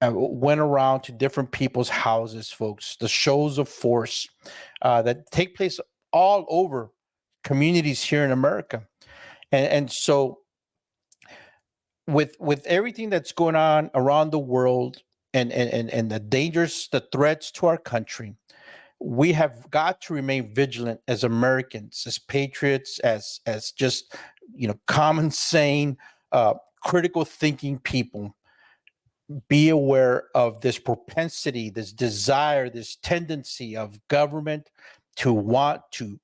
went around to different people's houses, folks. The shows of force that take place all over communities here in America. And so with everything that's going on around the world and the dangers, the threats to our country, we have got to remain vigilant as Americans, as patriots, as just common, sane, critical thinking people. Be aware of this propensity, this desire, this tendency of government to want to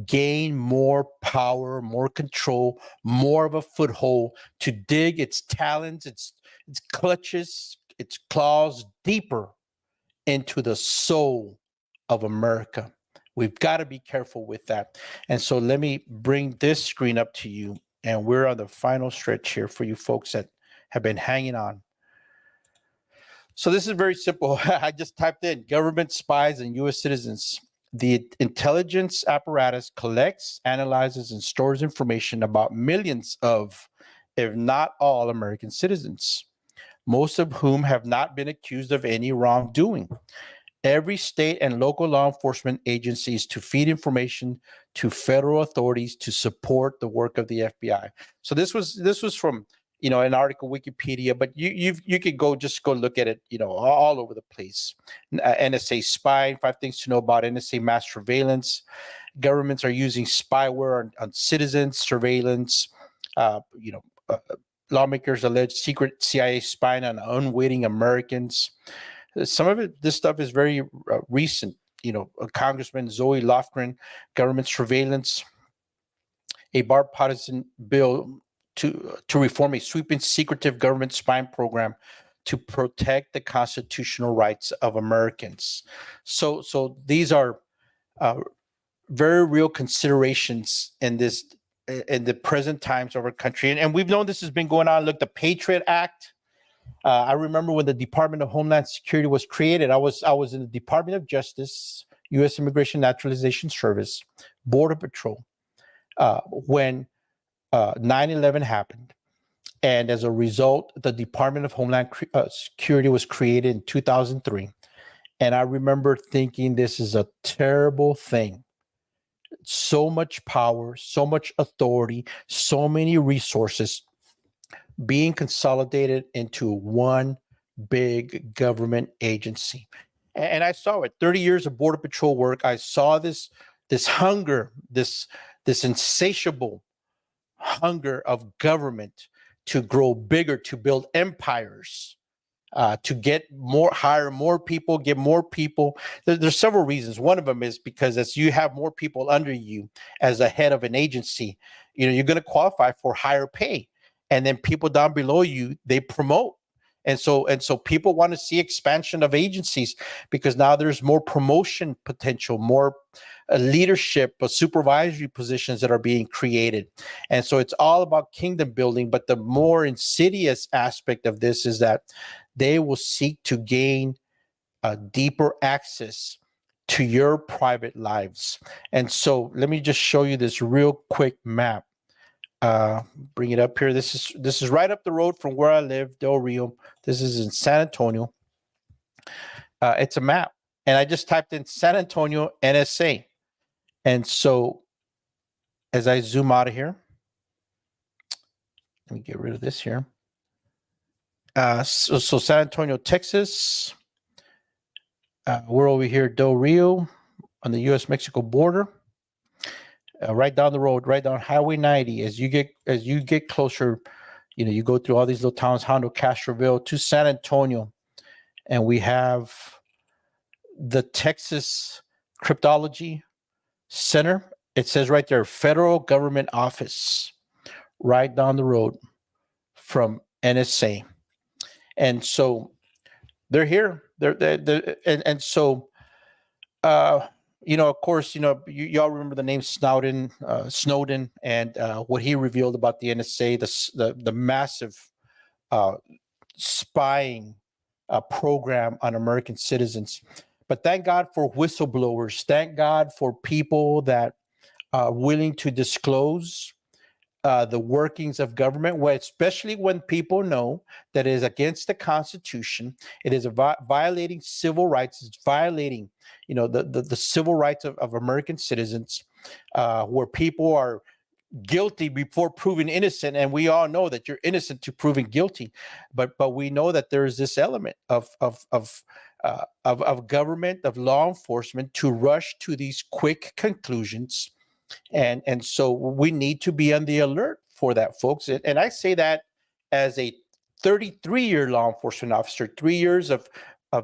gain more power, more control, more of a foothold, to dig its talons, its clutches, its claws deeper into the soul of America. We've got to be careful with that. And so let me bring this screen up to you. And we're on the final stretch here for you folks that have been hanging on. So this is very simple. I just typed in government spies and U.S. citizens. The intelligence apparatus collects, analyzes, and stores information about millions of, if not all, American citizens, most of whom have not been accused of any wrongdoing. Every state and local law enforcement agencies to feed information to federal authorities to support the work of the FBI. So this was from an article, Wikipedia, but you could just go look at it, all over the place. NSA spying, 5 things to know about NSA mass surveillance. Governments are using spyware on citizens, surveillance. Lawmakers allege secret CIA spying on unwitting Americans. Some of this stuff is very recent. Congressman Zoe Lofgren, government surveillance, a bipartisan bill to reform a sweeping secretive government spying program to protect the constitutional rights of Americans. So these are very real considerations in the present times of our country. And we've known this has been going on. Look, the Patriot Act. I remember when the Department of Homeland Security was created, I was in the Department of Justice, U.S. Immigration Naturalization Service, Border Patrol, when 9/11 happened. And as a result, the Department of Homeland Security was created in 2003. And I remember thinking, this is a terrible thing. So much power, so much authority, so many resources being consolidated into one big government agency. And I saw it. 30 years of Border Patrol work. I saw this hunger, this insatiable hunger of government to grow bigger, to build empires, to hire more people, get more people. There's several reasons. One of them is because as you have more people under you as a head of an agency, you're going to qualify for higher pay. And then people down below you, they promote. And so people want to see expansion of agencies because now there's more promotion potential, more leadership, supervisory positions that are being created. And so it's all about kingdom building. But the more insidious aspect of this is that they will seek to gain deeper access to your private lives. And so let me just show you this real quick map. Bring it up here. This is right up the road from where I live, Del Rio. This is in San Antonio. It's a map, and I just typed in San Antonio NSA. And so as I zoom out of here, let me get rid of this here. So San Antonio, Texas. We're over here, Del Rio, on the U.S.-Mexico border. Right down the road, right down Highway 90. As you get closer, you go through all these little towns, Hondo, Castroville to San Antonio, and we have the Texas Cryptology Center. It says right there, Federal Government Office, right down the road from NSA, and so they're here. And so. Of course, y'all remember the name Snowden, and what he revealed about the NSA, the massive spying program on American citizens. But thank God for whistleblowers. Thank God for people that are willing to disclose the workings of government, especially when people know that it is against the Constitution. It is violating civil rights. It's violating, the civil rights of American citizens, where people are guilty before proven innocent, and we all know that you're innocent to proven guilty. But we know that there is this element of government, of law enforcement, to rush to these quick conclusions. And so we need to be on the alert for that, folks. And I say that as a 33-year law enforcement officer, 3 years of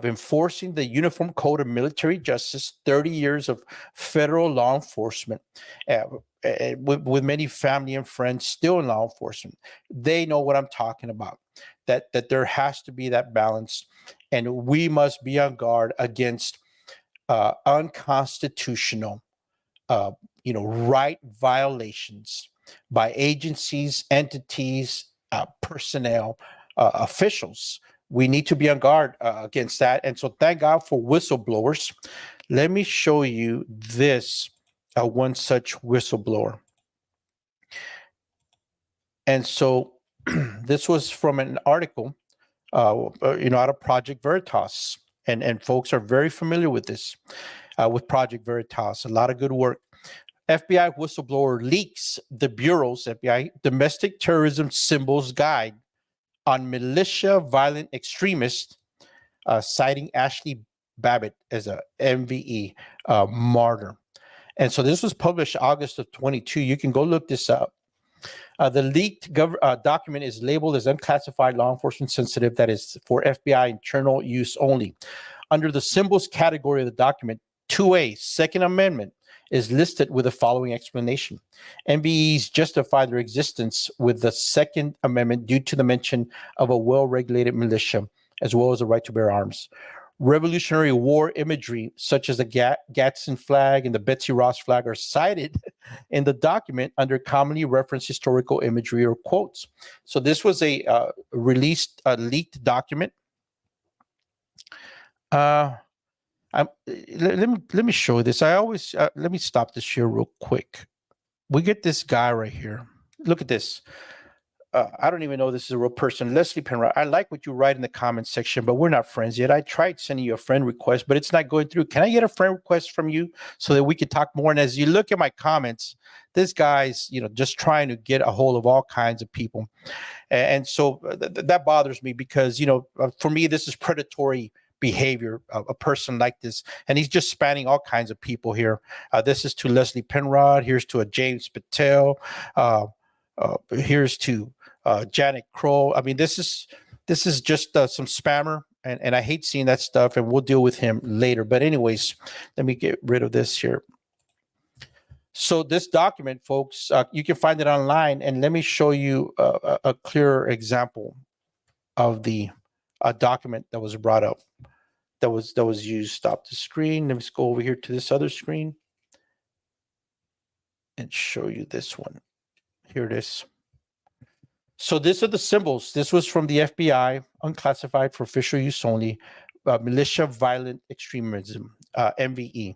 enforcing the Uniform Code of Military Justice, 30 years of federal law enforcement, with many family and friends still in law enforcement. They know what I'm talking about, that there has to be that balance. And we must be on guard against unconstitutional right violations by agencies, entities, personnel, officials. We need to be on guard against that. And so thank God for whistleblowers. Let me show you this, one such whistleblower. And so this was from an article, out of Project Veritas. And folks are very familiar with this, with Project Veritas. A lot of good work. FBI whistleblower leaks the Bureau's FBI domestic terrorism symbols guide on militia violent extremists, citing Ashley Babbitt as a MVE martyr. And so this was published August of 22. You can go look this up. The leaked document is labeled as unclassified, law enforcement sensitive, that is for FBI internal use only. Under the symbols category of the document, 2A, Second Amendment, is listed with the following explanation. MVEs justify their existence with the Second Amendment due to the mention of a well-regulated militia, as well as the right to bear arms. Revolutionary War imagery, such as the Gadsden flag and the Betsy Ross flag, are cited in the document under commonly referenced historical imagery or quotes. So this was a leaked document. Let me show you this. I always let me stop this here real quick. We get this guy right here. Look at this. I don't even know this is a real person. Leslie Penrod, I like what you write in the comments section, but we're not friends yet. I tried sending you a friend request, but it's not going through. Can I get a friend request from you so that we can talk more? And as you look at my comments, this guy's, just trying to get a hold of all kinds of people. And so that bothers me because, for me, this is predatory behavior, a person like this. And he's just spanning all kinds of people here. This is to Leslie Penrod. Here's to a James Patel. Here's to Janet Kroll. I mean, this is just some spammer, and I hate seeing that stuff, and we'll deal with him later. But anyways, let me get rid of this here. So this document, folks, you can find it online, and let me show you a clearer example of the document that was brought up, that was used. Stop the screen. Let me go over here to this other screen and show you this one. Here it is. So these are the symbols. This was from the FBI, unclassified for official use only, militia violent extremism, MVE.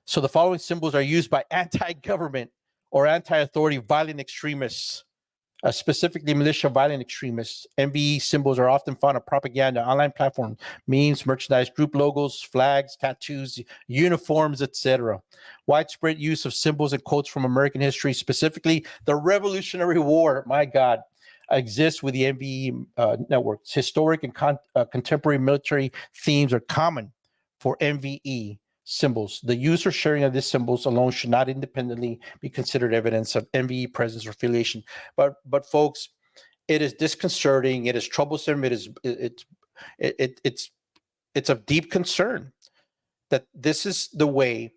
So the following symbols are used by anti-government or anti-authority violent extremists, specifically militia violent extremists. MVE symbols are often found on propaganda, online platforms, memes, merchandise, group logos, flags, tattoos, uniforms, etc. Widespread use of symbols and quotes from American history, specifically the Revolutionary War, my God, exists with the MVE networks. Historic and contemporary military themes are common for MVE symbols. The use or sharing of these symbols alone should not independently be considered evidence of MVE presence or affiliation. But folks, it is disconcerting. It is troublesome. It's of deep concern that this is the way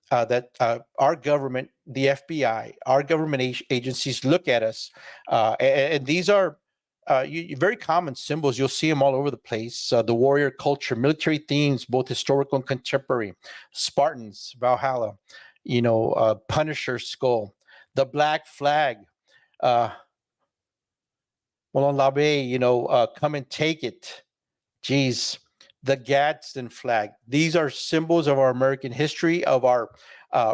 that our government, the FBI, our government agencies look at us, and these are very common symbols. You'll see them all over the place. The warrior culture, military themes, both historical and contemporary. Spartans, Valhalla, Punisher skull, the black flag, Molon Labe, come and take it. Geez, the Gadsden flag. These are symbols of our American history, of our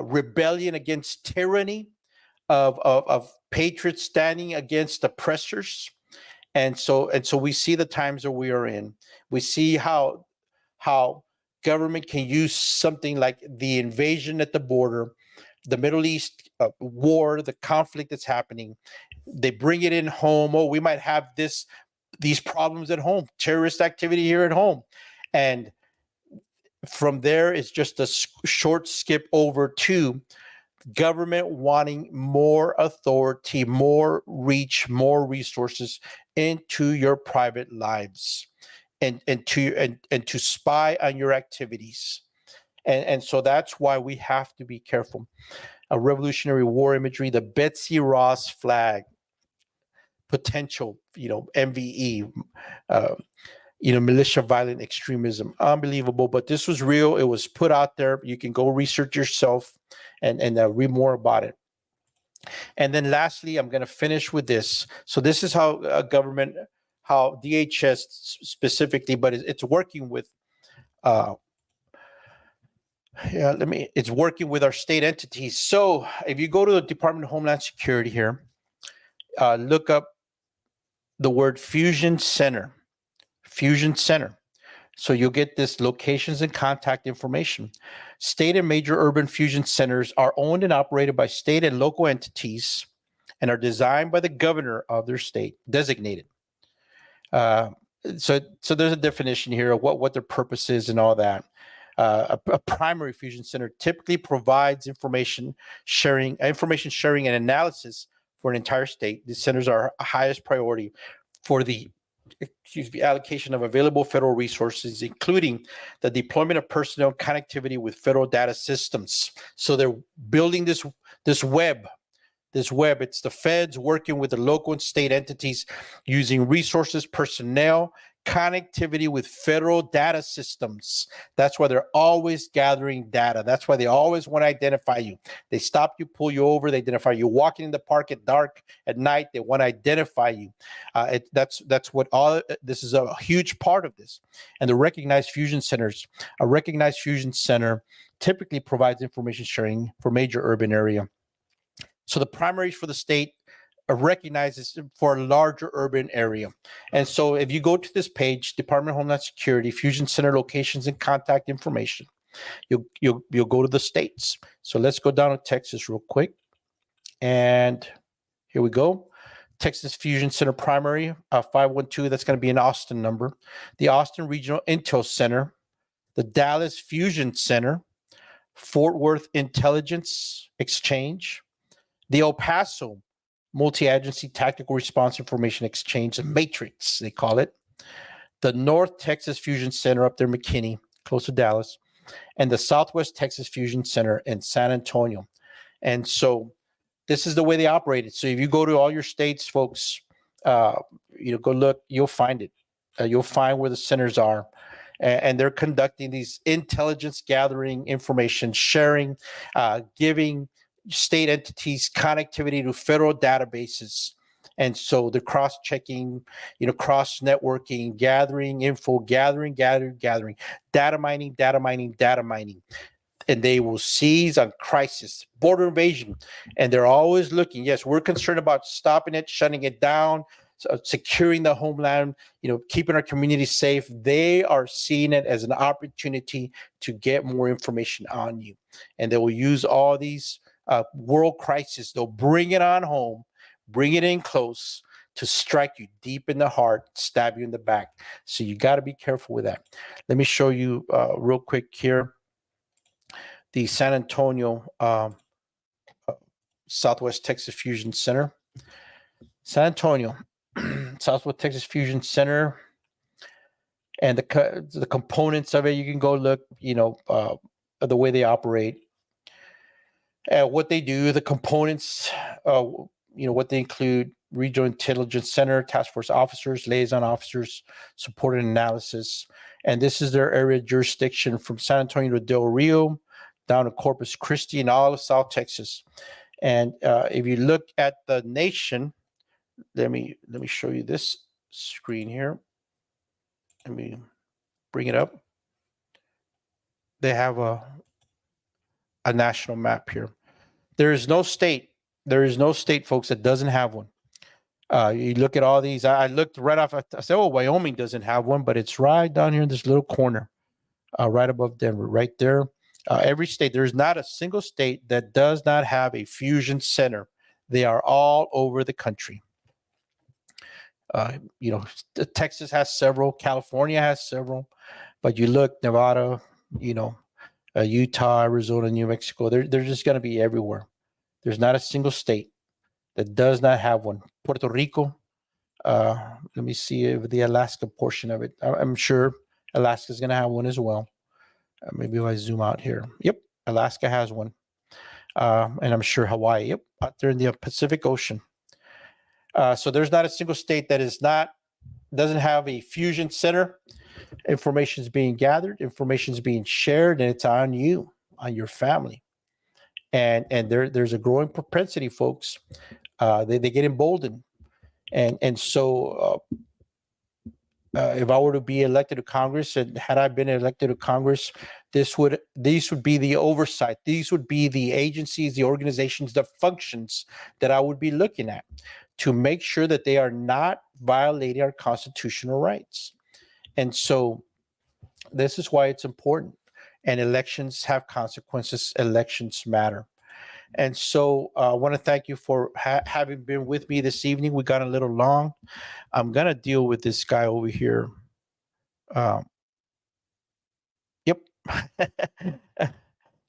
rebellion against tyranny, of patriots standing against oppressors. And so we see the times that we are in. We see how government can use something like the invasion at the border, the Middle East war, the conflict that's happening. They bring it in home. Oh, we might have these problems at home, terrorist activity here at home. And from there, it's just a short skip over to government wanting more authority, more reach, more resources into your private lives, and to spy on your activities. And so that's why we have to be careful. A Revolutionary War imagery, the Betsy Ross flag, potential, MVE, militia violent extremism, unbelievable. But this was real. It was put out there. You can go research yourself and read more about it. And then lastly, I'm going to finish with this. So this is how government, how DHS specifically, but it's working with, it's working with our state entities. So if you go to the Department of Homeland Security here, look up the word Fusion Center. Fusion Center. So you'll get this locations and contact information. State and major urban fusion centers are owned and operated by state and local entities and are designed by the governor of their state, designated. So there's a definition here of what their purpose is and all that. A primary fusion center typically provides information sharing and analysis for an entire state. These centers are highest priority for the allocation of available federal resources, including the deployment of personnel, connectivity with federal data systems. So they're building this web. It's the feds working with the local and state entities using resources, personnel, connectivity with federal data systems. That's why they're always gathering data. That's why they always want to identify you. They stop you, pull you over, they identify you. Walking in the park at dark at night, they want to identify you. That's what all this is, a huge part of this. And the recognized fusion centers, a recognized fusion center typically provides information sharing for major urban area. So the primaries for the state are recognized for a larger urban area. And so if you go to this page, Department of Homeland Security, Fusion Center locations and contact information, you'll go to the states. So let's go down to Texas real quick. And here we go. Texas Fusion Center primary, 512, that's going to be an Austin number. The Austin Regional Intel Center, the Dallas Fusion Center, Fort Worth Intelligence Exchange, the El Paso Multi-Agency Tactical Response Information Exchange, the Matrix, they call it. The North Texas Fusion Center up there, McKinney, close to Dallas. And the Southwest Texas Fusion Center in San Antonio. And so this is the way they operate it. So if you go to all your states, folks, go look, you'll find it. You'll find where the centers are. And they're conducting these intelligence gathering, information sharing, giving state entities connectivity to federal databases. And so they're cross-checking, cross-networking, gathering info, gathering, data mining. And they will seize on crisis, border invasion. And they're always looking, yes, we're concerned about stopping it, shutting it down, securing the homeland, keeping our community safe. They are seeing it as an opportunity to get more information on you. And they will use all these world crisis. They'll bring it on home, bring it in close to strike you deep in the heart, stab you in the back. So you got to be careful with that. Let me show you real quick here. The San Antonio Southwest Texas Fusion Center. San Antonio, Southwest Texas Fusion Center, and the components of it, you can go look, the way they operate. What they do, the components, what they include: Regional Intelligence Center, task force officers, liaison officers, support and analysis. And this is their area of jurisdiction from San Antonio to Del Rio, down to Corpus Christi and all of South Texas. And if you look at the nation, let me show you this screen here. Let me bring it up. They have a national map here. There is no state, folks, that doesn't have one. You look at all these. I looked right off. I said, "Oh, Wyoming doesn't have one," but it's right down here in this little corner, right above Denver, right there. Every state, there's not a single state that does not have a fusion center. They are all over the country. Texas has several, California has several, but you look, Nevada, Utah, Arizona, New Mexico, they're just going to be everywhere. There's not a single state that does not have one. Puerto Rico, let me see if the Alaska portion of it. I'm sure Alaska is going to have one as well. Maybe if I zoom out here. Yep, Alaska has one. And I'm sure Hawaii, yep, out there in the Pacific Ocean. So there's not a single state that doesn't have a fusion center. Information is being gathered, information is being shared, and it's on you, on your family. And there's a growing propensity, folks. They get emboldened. And so if I were to be elected to Congress, and had I been elected to Congress, these would be the oversight. These would be the agencies, the organizations, the functions that I would be looking at to make sure that they are not violating our constitutional rights. And so this is why it's important. And elections have consequences. Elections matter. And so I want to thank you for having been with me this evening. We got a little long. I'm going to deal with this guy over here. Yep.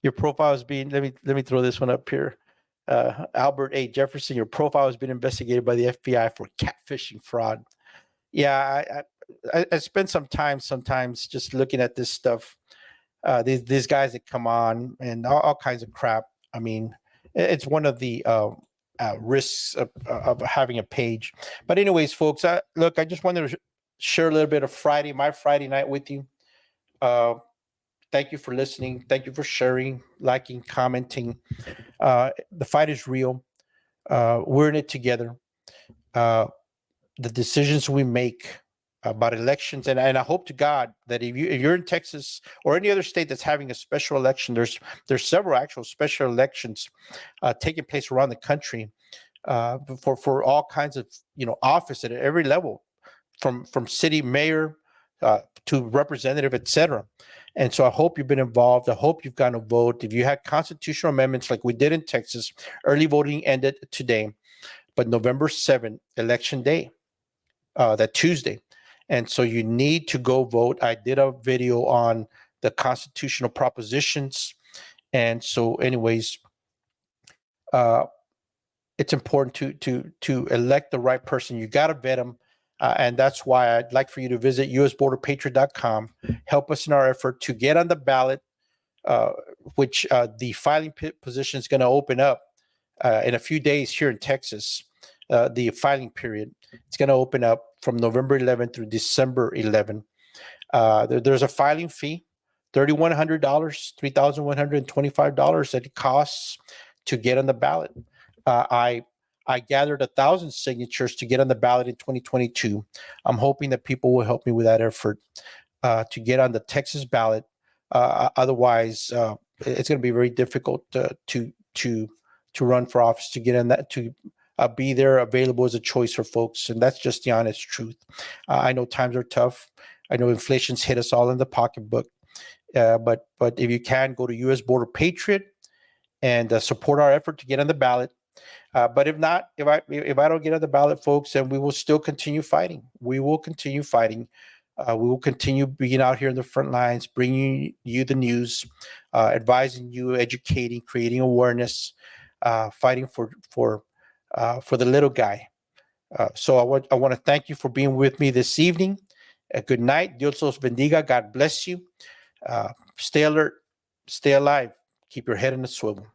Your profile is being, let me throw this one up here. Albert A. Jefferson, your profile has been investigated by the FBI for catfishing fraud. Yeah, I spend some time sometimes just looking at this stuff. These guys that come on and all kinds of crap. I mean, it's one of the risks of having a page. But anyways, folks, look, I just wanted to share a little bit of my Friday night with you. Thank you for listening. Thank you for sharing, liking, commenting. The fight is real. We're in it together. The decisions we make about elections, and I hope to God that if you're in Texas or any other state that's having a special election, there's several actual special elections taking place around the country for all kinds of office at every level, from city mayor to representative, etc. And so I hope you've been involved. I hope you've gone to vote. If you had constitutional amendments like we did in Texas, early voting ended today, but November 7th, election day, that Tuesday. And so you need to go vote. I did a video on the constitutional propositions. And so anyways, it's important to elect the right person. You got to vet them. And that's why I'd like for you to visit usborderpatriot.com. Help us in our effort to get on the ballot, which the filing position is going to open up in a few days here in Texas. The filing period, it's going to open up from November 11th through December 11th. There's a filing fee, $3,100, $3,125 that it costs to get on the ballot. I gathered 1,000 signatures to get on the ballot in 2022. I'm hoping that people will help me with that effort to get on the Texas ballot. Otherwise, it's going to be very difficult to run for office, to get in that, to be there available as a choice for folks. And that's just the honest truth. I know times are tough. I know inflation's hit us all in the pocketbook. But if you can, go to US Border Patriot and support our effort to get on the ballot. But if not, if I don't get on the ballot, folks, then we will still continue fighting. We will continue fighting. We will continue being out here in the front lines, bringing you the news, advising you, educating, creating awareness, fighting for the little guy. So I want to thank you for being with me this evening. Good night. Dios los bendiga. God bless you. Stay alert. Stay alive. Keep your head in the swivel.